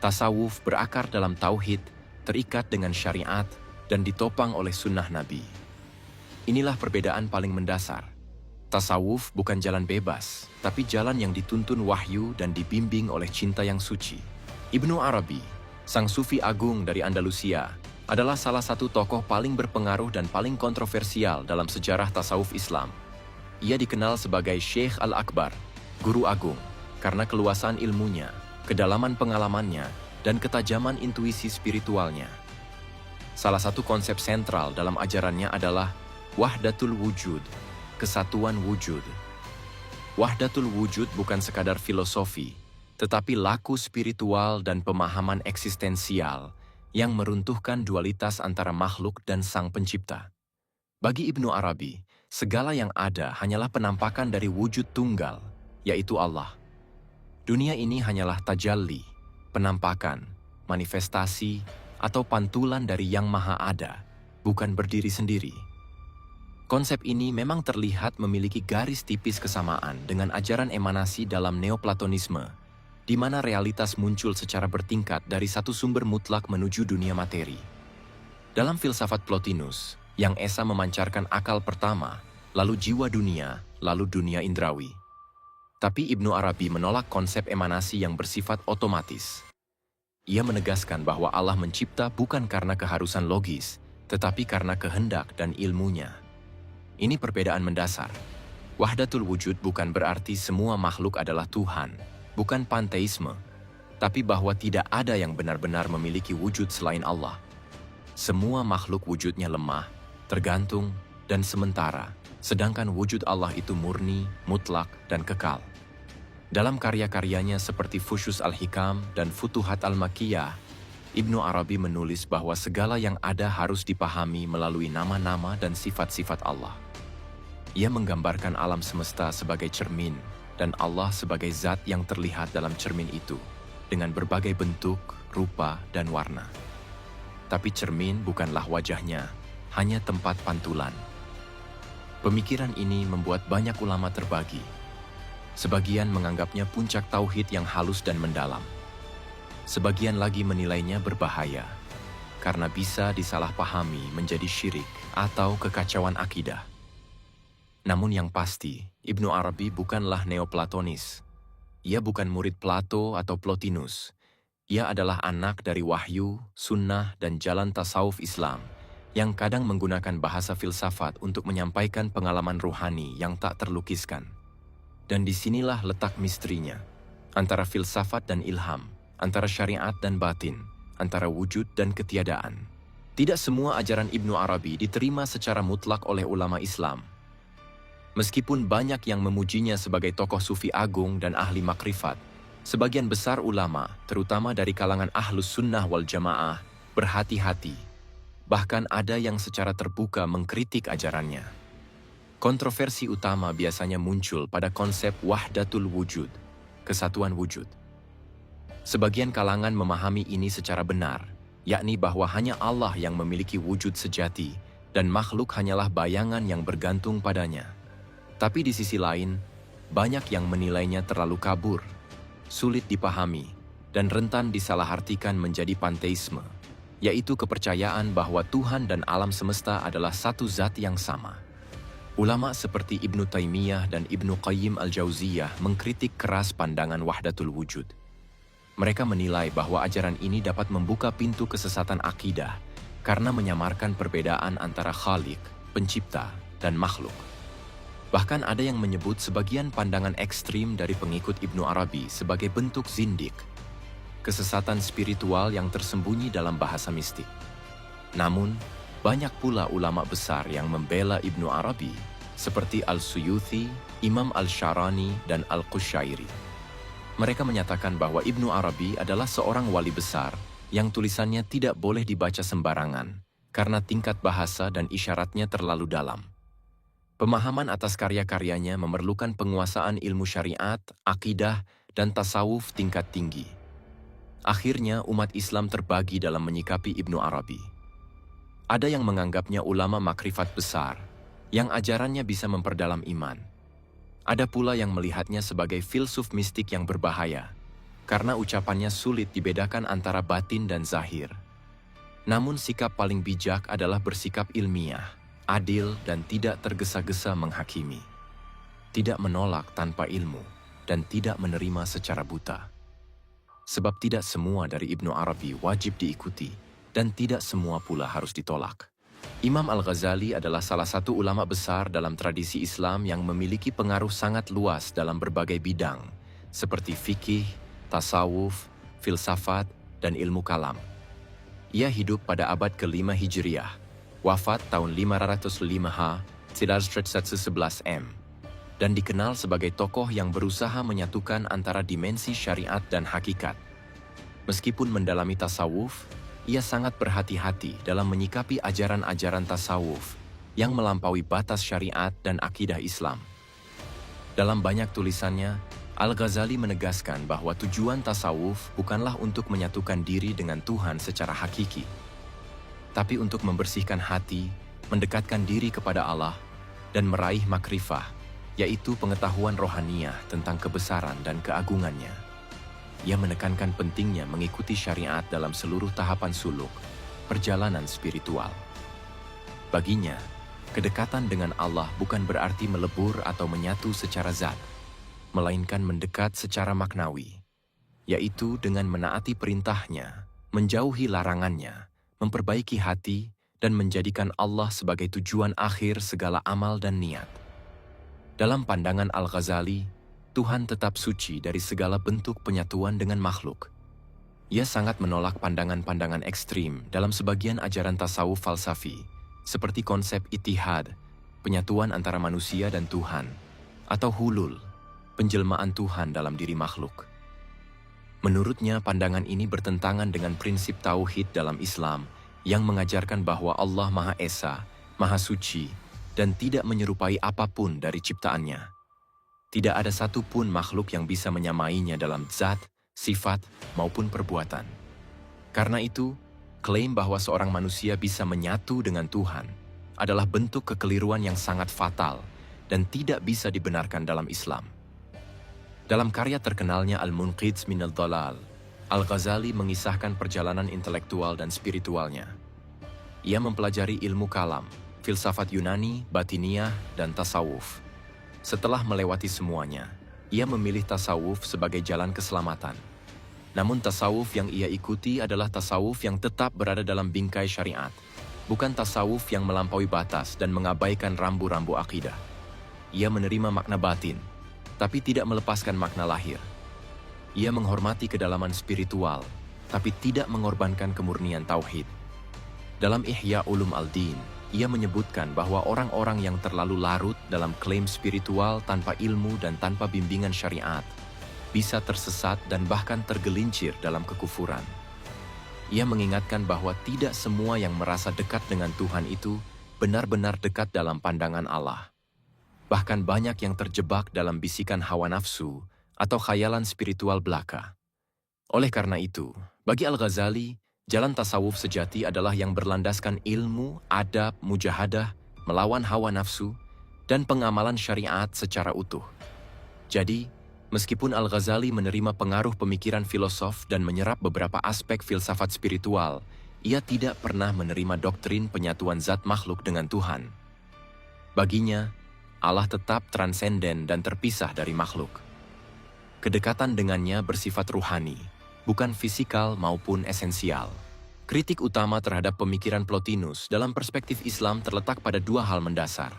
tasawuf berakar dalam tauhid, terikat dengan syariat, dan ditopang oleh sunnah Nabi. Inilah perbedaan paling mendasar. Tasawuf bukan jalan bebas, tapi jalan yang dituntun wahyu dan dibimbing oleh cinta yang suci. Ibnu Arabi, sang sufi agung dari Andalusia, adalah salah satu tokoh paling berpengaruh dan paling kontroversial dalam sejarah tasawuf Islam. Ia dikenal sebagai Syekh Al-Akbar, guru agung, karena keluasan ilmunya, kedalaman pengalamannya, dan ketajaman intuisi spiritualnya. Salah satu konsep sentral dalam ajarannya adalah wahdatul wujud, kesatuan wujud. Wahdatul wujud bukan sekadar filosofi, tetapi laku spiritual dan pemahaman eksistensial yang meruntuhkan dualitas antara makhluk dan Sang Pencipta. Bagi Ibnu Arabi, segala yang ada hanyalah penampakan dari wujud tunggal, yaitu Allah. Dunia ini hanyalah tajalli, penampakan, manifestasi, atau pantulan dari Yang Maha Ada, bukan berdiri sendiri. Konsep ini memang terlihat memiliki garis tipis kesamaan dengan ajaran emanasi dalam Neoplatonisme, di mana realitas muncul secara bertingkat dari satu sumber mutlak menuju dunia materi. Dalam filsafat Plotinus, Yang Esa memancarkan akal pertama, lalu jiwa dunia, lalu dunia indrawi. Tapi Ibnu Arabi menolak konsep emanasi yang bersifat otomatis. Ia menegaskan bahwa Allah mencipta bukan karena keharusan logis, tetapi karena kehendak dan ilmunya. Ini perbedaan mendasar. Wahdatul wujud bukan berarti semua makhluk adalah Tuhan, bukan panteisme, tapi bahwa tidak ada yang benar-benar memiliki wujud selain Allah. Semua makhluk wujudnya lemah, tergantung, dan sementara, sedangkan wujud Allah itu murni, mutlak, dan kekal. Dalam karya-karyanya seperti Fushus Al-Hikam dan Futuhat Al-Makkiyah, Ibnu Arabi menulis bahwa segala yang ada harus dipahami melalui nama-nama dan sifat-sifat Allah. Ia menggambarkan alam semesta sebagai cermin, dan Allah sebagai zat yang terlihat dalam cermin itu, dengan berbagai bentuk, rupa, dan warna. Tapi cermin bukanlah wajahnya, hanya tempat pantulan. Pemikiran ini membuat banyak ulama terbagi. Sebagian menganggapnya puncak tauhid yang halus dan mendalam. Sebagian lagi menilainya berbahaya, karena bisa disalahpahami menjadi syirik atau kekacauan akidah. Namun yang pasti, Ibnu Arabi bukanlah Neoplatonis. Ia bukan murid Plato atau Plotinus. Ia adalah anak dari wahyu, sunnah, dan jalan tasawuf Islam yang kadang menggunakan bahasa filsafat untuk menyampaikan pengalaman ruhani yang tak terlukiskan. Dan disinilah letak misterinya, antara filsafat dan ilham, antara syariat dan batin, antara wujud dan ketiadaan. Tidak semua ajaran Ibnu Arabi diterima secara mutlak oleh ulama Islam. Meskipun banyak yang memujinya sebagai tokoh sufi agung dan ahli makrifat, sebagian besar ulama, terutama dari kalangan ahlus sunnah wal jamaah, berhati-hati. Bahkan ada yang secara terbuka mengkritik ajarannya. Kontroversi utama biasanya muncul pada konsep wahdatul wujud, kesatuan wujud. Sebagian kalangan memahami ini secara benar, yakni bahwa hanya Allah yang memiliki wujud sejati dan makhluk hanyalah bayangan yang bergantung padanya. Tapi di sisi lain, banyak yang menilainya terlalu kabur, sulit dipahami, dan rentan disalahartikan menjadi panteisme, yaitu kepercayaan bahwa Tuhan dan alam semesta adalah satu zat yang sama. Ulama seperti Ibnu Taimiyah dan Ibnu Qayyim al-Jauziyah mengkritik keras pandangan wahdatul wujud. Mereka menilai bahwa ajaran ini dapat membuka pintu kesesatan akidah karena menyamarkan perbedaan antara Khalik, pencipta, dan makhluk. Bahkan ada yang menyebut sebagian pandangan ekstrim dari pengikut Ibnu Arabi sebagai bentuk zindik, kesesatan spiritual yang tersembunyi dalam bahasa mistik. Namun, banyak pula ulama besar yang membela Ibnu Arabi, seperti Al-Suyuthi, Imam Al-Sharani, dan Al-Qushairi. Mereka menyatakan bahwa Ibnu Arabi adalah seorang wali besar yang tulisannya tidak boleh dibaca sembarangan karena tingkat bahasa dan isyaratnya terlalu dalam. Pemahaman atas karya-karyanya memerlukan penguasaan ilmu syariat, akidah, dan tasawuf tingkat tinggi. Akhirnya umat Islam terbagi dalam menyikapi Ibnu Arabi. Ada yang menganggapnya ulama makrifat besar, yang ajarannya bisa memperdalam iman. Ada pula yang melihatnya sebagai filsuf mistik yang berbahaya, karena ucapannya sulit dibedakan antara batin dan zahir. Namun sikap paling bijak adalah bersikap ilmiah, adil, dan tidak tergesa-gesa menghakimi. Tidak menolak tanpa ilmu, dan tidak menerima secara buta. Sebab tidak semua dari Ibnu Arabi wajib diikuti, dan tidak semua pula harus ditolak. Imam Al-Ghazali adalah salah satu ulama besar dalam tradisi Islam yang memiliki pengaruh sangat luas dalam berbagai bidang, seperti fikih, tasawuf, filsafat, dan ilmu kalam. Ia hidup pada abad ke-5 Hijriah, wafat tahun 505 11 M, dan dikenal sebagai tokoh yang berusaha menyatukan antara dimensi syariat dan hakikat. Meskipun mendalami tasawuf, ia sangat berhati-hati dalam menyikapi ajaran-ajaran tasawuf yang melampaui batas syariat dan akidah Islam. Dalam banyak tulisannya, Al-Ghazali menegaskan bahwa tujuan tasawuf bukanlah untuk menyatukan diri dengan Tuhan secara hakiki, tapi untuk membersihkan hati, mendekatkan diri kepada Allah, dan meraih makrifah, yaitu pengetahuan rohaniah tentang kebesaran dan keagungannya. Ia menekankan pentingnya mengikuti syariat dalam seluruh tahapan suluk, perjalanan spiritual. Baginya, kedekatan dengan Allah bukan berarti melebur atau menyatu secara zat, melainkan mendekat secara maknawi, yaitu dengan menaati perintahnya, menjauhi larangannya, memperbaiki hati, dan menjadikan Allah sebagai tujuan akhir segala amal dan niat. Dalam pandangan Al-Ghazali, Tuhan tetap suci dari segala bentuk penyatuan dengan makhluk. Ia sangat menolak pandangan-pandangan ekstrim dalam sebagian ajaran tasawuf falsafi, seperti konsep ittihad, penyatuan antara manusia dan Tuhan, atau hulul, penjelmaan Tuhan dalam diri makhluk. Menurutnya, pandangan ini bertentangan dengan prinsip tauhid dalam Islam yang mengajarkan bahwa Allah Maha Esa, Maha Suci, dan tidak menyerupai apapun dari ciptaannya. Tidak ada satupun makhluk yang bisa menyamainya dalam zat, sifat, maupun perbuatan. Karena itu, klaim bahwa seorang manusia bisa menyatu dengan Tuhan adalah bentuk kekeliruan yang sangat fatal dan tidak bisa dibenarkan dalam Islam. Dalam karya terkenalnya Al-Munqidh Minal Dhalal, Al-Ghazali mengisahkan perjalanan intelektual dan spiritualnya. Ia mempelajari ilmu kalam, filsafat Yunani, batiniyah, dan tasawuf. Setelah melewati semuanya, ia memilih tasawuf sebagai jalan keselamatan. Namun tasawuf yang ia ikuti adalah tasawuf yang tetap berada dalam bingkai syariat, bukan tasawuf yang melampaui batas dan mengabaikan rambu-rambu akidah. Ia menerima makna batin, tapi tidak melepaskan makna lahir. Ia menghormati kedalaman spiritual, tapi tidak mengorbankan kemurnian tauhid. Dalam Ihya Ulum Al-Din, ia menyebutkan bahwa orang-orang yang terlalu larut dalam klaim spiritual tanpa ilmu dan tanpa bimbingan syariat bisa tersesat dan bahkan tergelincir dalam kekufuran. ia mengingatkan bahwa tidak semua yang merasa dekat dengan Tuhan itu benar-benar dekat dalam pandangan Allah. Bahkan banyak yang terjebak dalam bisikan hawa nafsu atau khayalan spiritual belaka. Oleh karena itu, bagi Al-Ghazali, jalan tasawuf sejati adalah yang berlandaskan ilmu, adab, mujahadah, melawan hawa nafsu, dan pengamalan syariat secara utuh. Jadi, meskipun Al-Ghazali menerima pengaruh pemikiran filosof dan menyerap beberapa aspek filsafat spiritual, ia tidak pernah menerima doktrin penyatuan zat makhluk dengan Tuhan. Baginya, Allah tetap transenden dan terpisah dari makhluk. Kedekatan dengannya bersifat ruhani, bukan fisikal maupun esensial. Kritik utama terhadap pemikiran Plotinus dalam perspektif Islam terletak pada dua hal mendasar.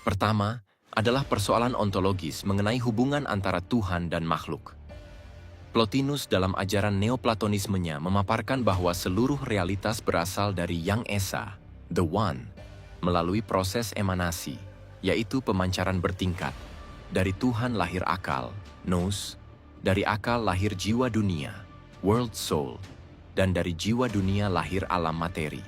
Pertama, adalah persoalan ontologis mengenai hubungan antara Tuhan dan makhluk. Plotinus dalam ajaran Neoplatonismenya memaparkan bahwa seluruh realitas berasal dari Yang Esa, The One, melalui proses emanasi, yaitu pemancaran bertingkat. Dari Tuhan lahir akal, nous, dari akal lahir jiwa dunia, world soul, dan dari jiwa dunia lahir alam materi.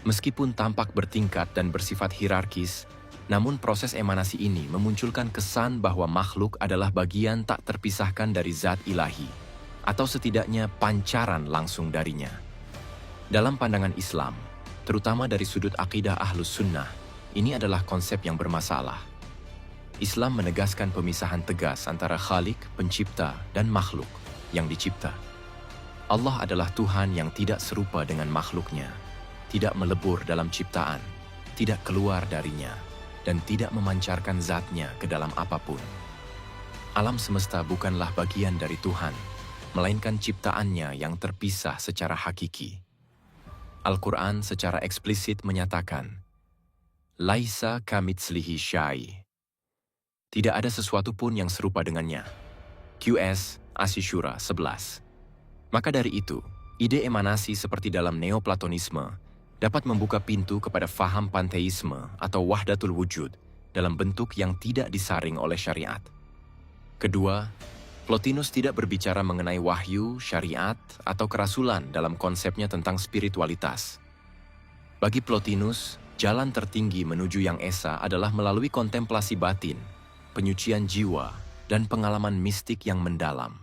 Meskipun tampak bertingkat dan bersifat hierarkis, namun proses emanasi ini memunculkan kesan bahwa makhluk adalah bagian tak terpisahkan dari zat ilahi, atau setidaknya pancaran langsung darinya. Dalam pandangan Islam, terutama dari sudut akidah Ahlus Sunnah, ini adalah konsep yang bermasalah. Islam menegaskan pemisahan tegas antara Khalik, pencipta, dan makhluk yang dicipta. Allah adalah Tuhan yang tidak serupa dengan makhluknya, tidak melebur dalam ciptaan, tidak keluar darinya, dan tidak memancarkan zatnya ke dalam apapun. Alam semesta bukanlah bagian dari Tuhan, melainkan ciptaannya yang terpisah secara hakiki. Al-Quran secara eksplisit menyatakan, Laisa kamitslihi syai'. Tidak ada sesuatu pun yang serupa dengannya. QS Asyshura 11. Maka dari itu, ide emanasi seperti dalam Neoplatonisme dapat membuka pintu kepada faham panteisme atau wahdatul wujud dalam bentuk yang tidak disaring oleh syariat. Kedua, Plotinus tidak berbicara mengenai wahyu, syariat, atau kerasulan dalam konsepnya tentang spiritualitas. Bagi Plotinus, jalan tertinggi menuju Yang Esa adalah melalui kontemplasi batin, penyucian jiwa, dan pengalaman mistik yang mendalam.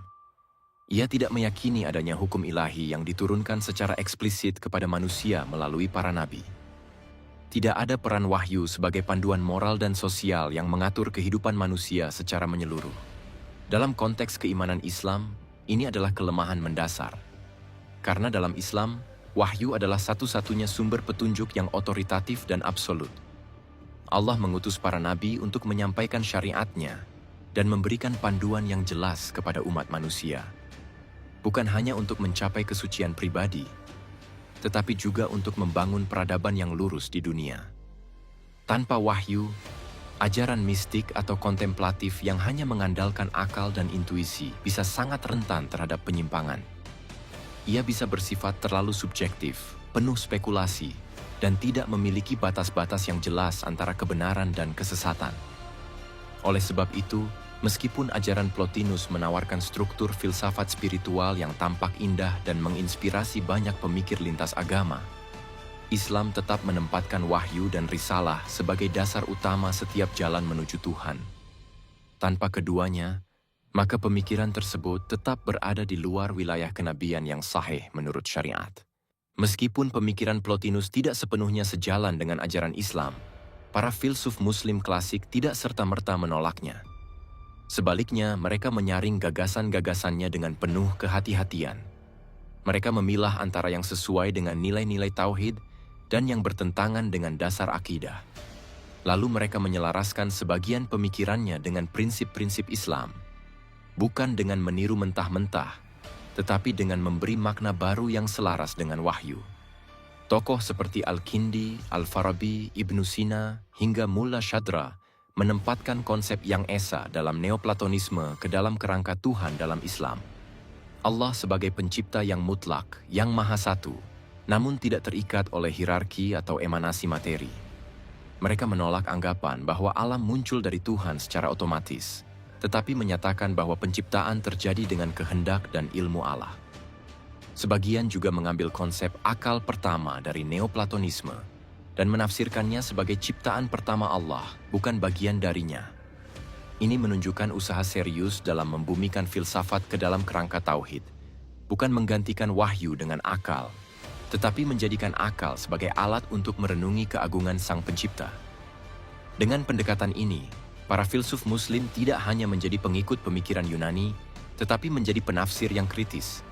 Ia tidak meyakini adanya hukum ilahi yang diturunkan secara eksplisit kepada manusia melalui para nabi. Tidak ada peran wahyu sebagai panduan moral dan sosial yang mengatur kehidupan manusia secara menyeluruh. Dalam konteks keimanan Islam, ini adalah kelemahan mendasar. Karena dalam Islam, wahyu adalah satu-satunya sumber petunjuk yang otoritatif dan absolut. Allah mengutus para nabi untuk menyampaikan syariatnya dan memberikan panduan yang jelas kepada umat manusia. Bukan hanya untuk mencapai kesucian pribadi, tetapi juga untuk membangun peradaban yang lurus di dunia. Tanpa wahyu, ajaran mistik atau kontemplatif yang hanya mengandalkan akal dan intuisi bisa sangat rentan terhadap penyimpangan. Ia bisa bersifat terlalu subjektif, penuh spekulasi, dan tidak memiliki batas-batas yang jelas antara kebenaran dan kesesatan. Oleh sebab itu, meskipun ajaran Plotinus menawarkan struktur filsafat spiritual yang tampak indah dan menginspirasi banyak pemikir lintas agama, Islam tetap menempatkan wahyu dan risalah sebagai dasar utama setiap jalan menuju Tuhan. Tanpa keduanya, maka pemikiran tersebut tetap berada di luar wilayah kenabian yang sahih menurut syariat. Meskipun pemikiran Plotinus tidak sepenuhnya sejalan dengan ajaran Islam, para filsuf Muslim klasik tidak serta-merta menolaknya. Sebaliknya, mereka menyaring gagasan-gagasannya dengan penuh kehati-hatian. Mereka memilah antara yang sesuai dengan nilai-nilai tauhid dan yang bertentangan dengan dasar akidah. Lalu mereka menyelaraskan sebagian pemikirannya dengan prinsip-prinsip Islam, bukan dengan meniru mentah-mentah, tetapi dengan memberi makna baru yang selaras dengan wahyu. Tokoh seperti Al-Kindi, Al-Farabi, Ibnu Sina, hingga Mulla Shadra menempatkan konsep Yang Esa dalam Neoplatonisme ke dalam kerangka Tuhan dalam Islam. Allah sebagai pencipta yang mutlak, yang maha satu, namun tidak terikat oleh hierarki atau emanasi materi. Mereka menolak anggapan bahwa alam muncul dari Tuhan secara otomatis, tetapi menyatakan bahwa penciptaan terjadi dengan kehendak dan ilmu Allah. Sebagian juga mengambil konsep akal pertama dari Neoplatonisme dan menafsirkannya sebagai ciptaan pertama Allah, bukan bagian darinya. Ini menunjukkan usaha serius dalam membumikan filsafat ke dalam kerangka tauhid, bukan menggantikan wahyu dengan akal, tetapi menjadikan akal sebagai alat untuk merenungi keagungan Sang Pencipta. Dengan pendekatan ini, para filsuf Muslim tidak hanya menjadi pengikut pemikiran Yunani, tetapi menjadi penafsir yang kritis.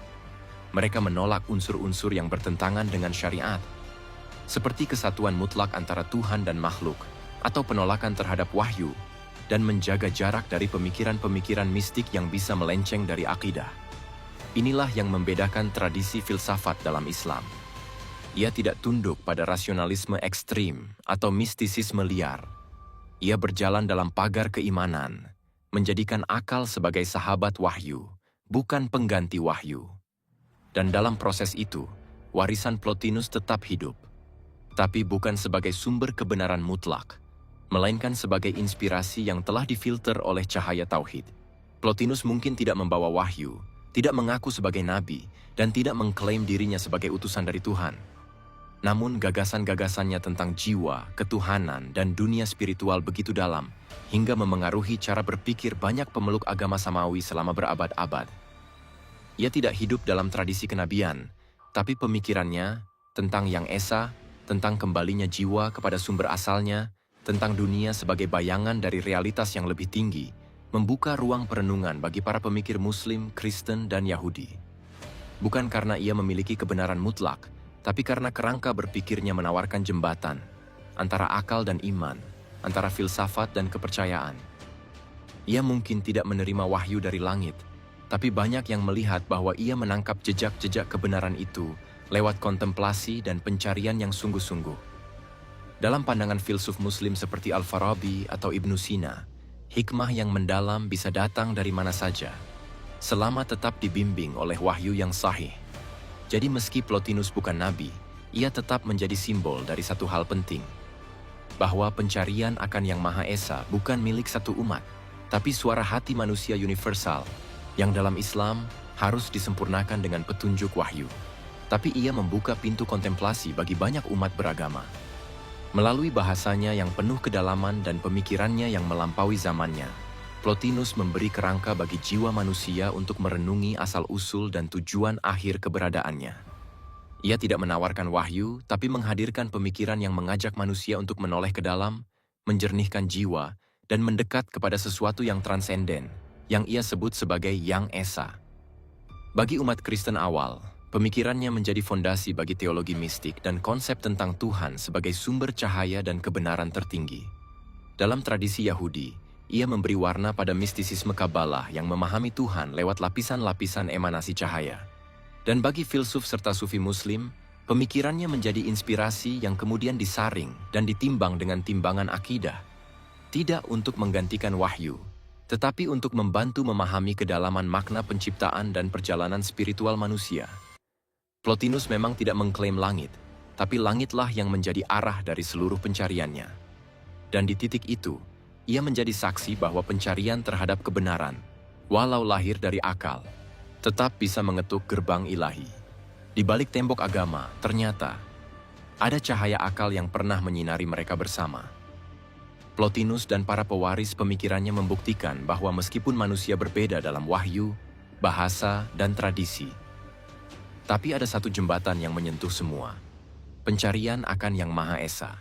Mereka menolak unsur-unsur yang bertentangan dengan syariat, seperti kesatuan mutlak antara Tuhan dan makhluk, atau penolakan terhadap wahyu, dan menjaga jarak dari pemikiran-pemikiran mistik yang bisa melenceng dari akidah. Inilah yang membedakan tradisi filsafat dalam Islam. Ia tidak tunduk pada rasionalisme ekstrim atau mistisisme liar. Ia berjalan dalam pagar keimanan, menjadikan akal sebagai sahabat wahyu, bukan pengganti wahyu. Dan dalam proses itu, warisan Plotinus tetap hidup, tapi bukan sebagai sumber kebenaran mutlak, melainkan sebagai inspirasi yang telah difilter oleh cahaya tauhid. Plotinus mungkin tidak membawa wahyu, tidak mengaku sebagai nabi, dan tidak mengklaim dirinya sebagai utusan dari Tuhan. Namun gagasan-gagasannya tentang jiwa, ketuhanan, dan dunia spiritual begitu dalam, hingga memengaruhi cara berpikir banyak pemeluk agama Samawi selama berabad-abad. Ia tidak hidup dalam tradisi kenabian, tapi pemikirannya tentang Yang Esa, tentang kembalinya jiwa kepada sumber asalnya, tentang dunia sebagai bayangan dari realitas yang lebih tinggi, membuka ruang perenungan bagi para pemikir Muslim, Kristen, dan Yahudi. Bukan karena ia memiliki kebenaran mutlak, tapi karena kerangka berpikirnya menawarkan jembatan antara akal dan iman, antara filsafat dan kepercayaan. Ia mungkin tidak menerima wahyu dari langit, tapi banyak yang melihat bahwa ia menangkap jejak-jejak kebenaran itu lewat kontemplasi dan pencarian yang sungguh-sungguh. Dalam pandangan filsuf Muslim seperti Al-Farabi atau Ibnu Sina, hikmah yang mendalam bisa datang dari mana saja, selama tetap dibimbing oleh wahyu yang sahih. Jadi meski Plotinus bukan nabi, ia tetap menjadi simbol dari satu hal penting, bahwa pencarian akan Yang Maha Esa bukan milik satu umat, tapi suara hati manusia universal, yang dalam Islam harus disempurnakan dengan petunjuk wahyu. Tapi ia membuka pintu kontemplasi bagi banyak umat beragama. Melalui bahasanya yang penuh kedalaman dan pemikirannya yang melampaui zamannya, Plotinus memberi kerangka bagi jiwa manusia untuk merenungi asal-usul dan tujuan akhir keberadaannya. Ia tidak menawarkan wahyu, tapi menghadirkan pemikiran yang mengajak manusia untuk menoleh ke dalam, menjernihkan jiwa, dan mendekat kepada sesuatu yang transenden, yang ia sebut sebagai Yang Esa. Bagi umat Kristen awal, pemikirannya menjadi fondasi bagi teologi mistik dan konsep tentang Tuhan sebagai sumber cahaya dan kebenaran tertinggi. Dalam tradisi Yahudi, ia memberi warna pada mistisisme Kabbalah yang memahami Tuhan lewat lapisan-lapisan emanasi cahaya. Dan bagi filsuf serta sufi Muslim, pemikirannya menjadi inspirasi yang kemudian disaring dan ditimbang dengan timbangan akidah, tidak untuk menggantikan wahyu, tetapi untuk membantu memahami kedalaman makna penciptaan dan perjalanan spiritual manusia. Plotinus memang tidak mengklaim langit, tapi langitlah yang menjadi arah dari seluruh pencariannya. Dan di titik itu, ia menjadi saksi bahwa pencarian terhadap kebenaran, walau lahir dari akal, tetap bisa mengetuk gerbang ilahi. Di balik tembok agama, ternyata ada cahaya akal yang pernah menyinari mereka bersama. Plotinus dan para pewaris pemikirannya membuktikan bahwa meskipun manusia berbeda dalam wahyu, bahasa, dan tradisi, tapi ada satu jembatan yang menyentuh semua, pencarian akan Yang Maha Esa.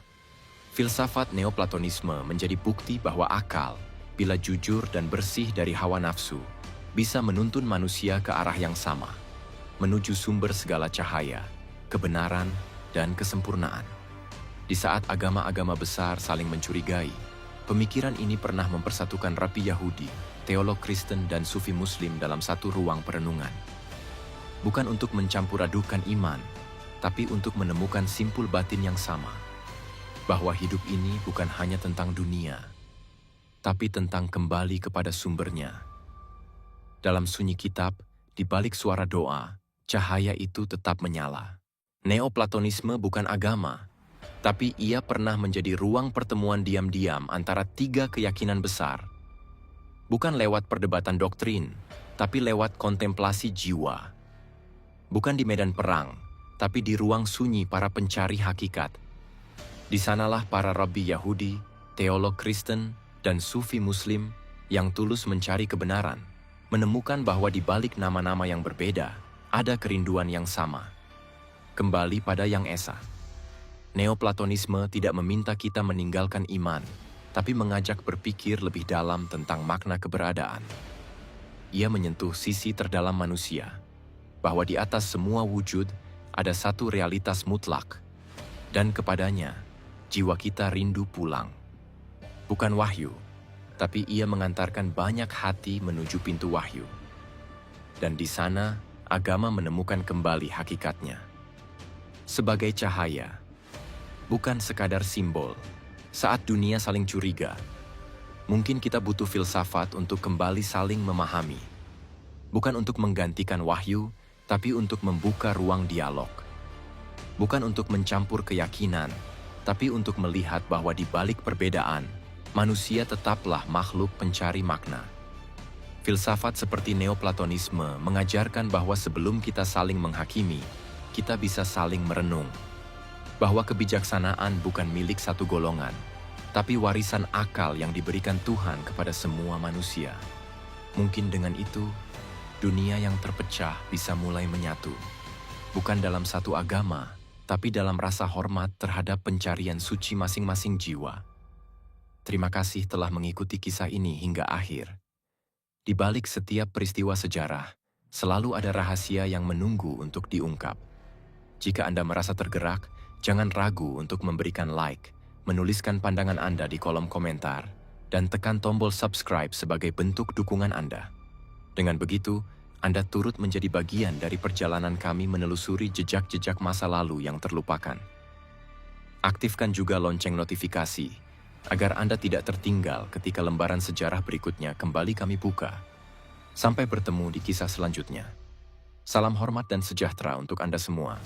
Filsafat Neoplatonisme menjadi bukti bahwa akal, bila jujur dan bersih dari hawa nafsu, bisa menuntun manusia ke arah yang sama, menuju sumber segala cahaya, kebenaran, dan kesempurnaan. Di saat agama-agama besar saling mencurigai, pemikiran ini pernah mempersatukan rabi Yahudi, teolog Kristen, dan sufi Muslim dalam satu ruang perenungan. Bukan untuk mencampur-adukan iman, tapi untuk menemukan simpul batin yang sama, bahwa hidup ini bukan hanya tentang dunia, tapi tentang kembali kepada sumbernya. Dalam sunyi kitab, di balik suara doa, cahaya itu tetap menyala. Neoplatonisme bukan agama, tapi ia pernah menjadi ruang pertemuan diam-diam antara tiga keyakinan besar. Bukan lewat perdebatan doktrin, tapi lewat kontemplasi jiwa. Bukan di medan perang, tapi di ruang sunyi para pencari hakikat. Di sanalah para rabi Yahudi, teolog Kristen, dan sufi Muslim yang tulus mencari kebenaran, menemukan bahwa di balik nama-nama yang berbeda, ada kerinduan yang sama. Kembali pada Yang Esa. Neoplatonisme tidak meminta kita meninggalkan iman, tapi mengajak berpikir lebih dalam tentang makna keberadaan. Ia menyentuh sisi terdalam manusia, bahwa di atas semua wujud ada satu realitas mutlak, dan kepadanya jiwa kita rindu pulang. Bukan wahyu, tapi ia mengantarkan banyak hati menuju pintu wahyu. Dan di sana, agama menemukan kembali hakikatnya. Sebagai cahaya, bukan sekadar simbol. Saat dunia saling curiga, mungkin kita butuh filsafat untuk kembali saling memahami. Bukan untuk menggantikan wahyu, tapi untuk membuka ruang dialog. Bukan untuk mencampur keyakinan, tapi untuk melihat bahwa di balik perbedaan, manusia tetaplah makhluk pencari makna. Filsafat seperti Neoplatonisme mengajarkan bahwa sebelum kita saling menghakimi, kita bisa saling merenung. Bahwa kebijaksanaan bukan milik satu golongan, tapi warisan akal yang diberikan Tuhan kepada semua manusia. Mungkin dengan itu, dunia yang terpecah bisa mulai menyatu. Bukan dalam satu agama, tapi dalam rasa hormat terhadap pencarian suci masing-masing jiwa. Terima kasih telah mengikuti kisah ini hingga akhir. Di balik setiap peristiwa sejarah, selalu ada rahasia yang menunggu untuk diungkap. Jika Anda merasa tergerak, jangan ragu untuk memberikan like, menuliskan pandangan Anda di kolom komentar, dan tekan tombol subscribe sebagai bentuk dukungan Anda. Dengan begitu, Anda turut menjadi bagian dari perjalanan kami menelusuri jejak-jejak masa lalu yang terlupakan. Aktifkan juga lonceng notifikasi, agar Anda tidak tertinggal ketika lembaran sejarah berikutnya kembali kami buka. Sampai bertemu di kisah selanjutnya. Salam hormat dan sejahtera untuk Anda semua.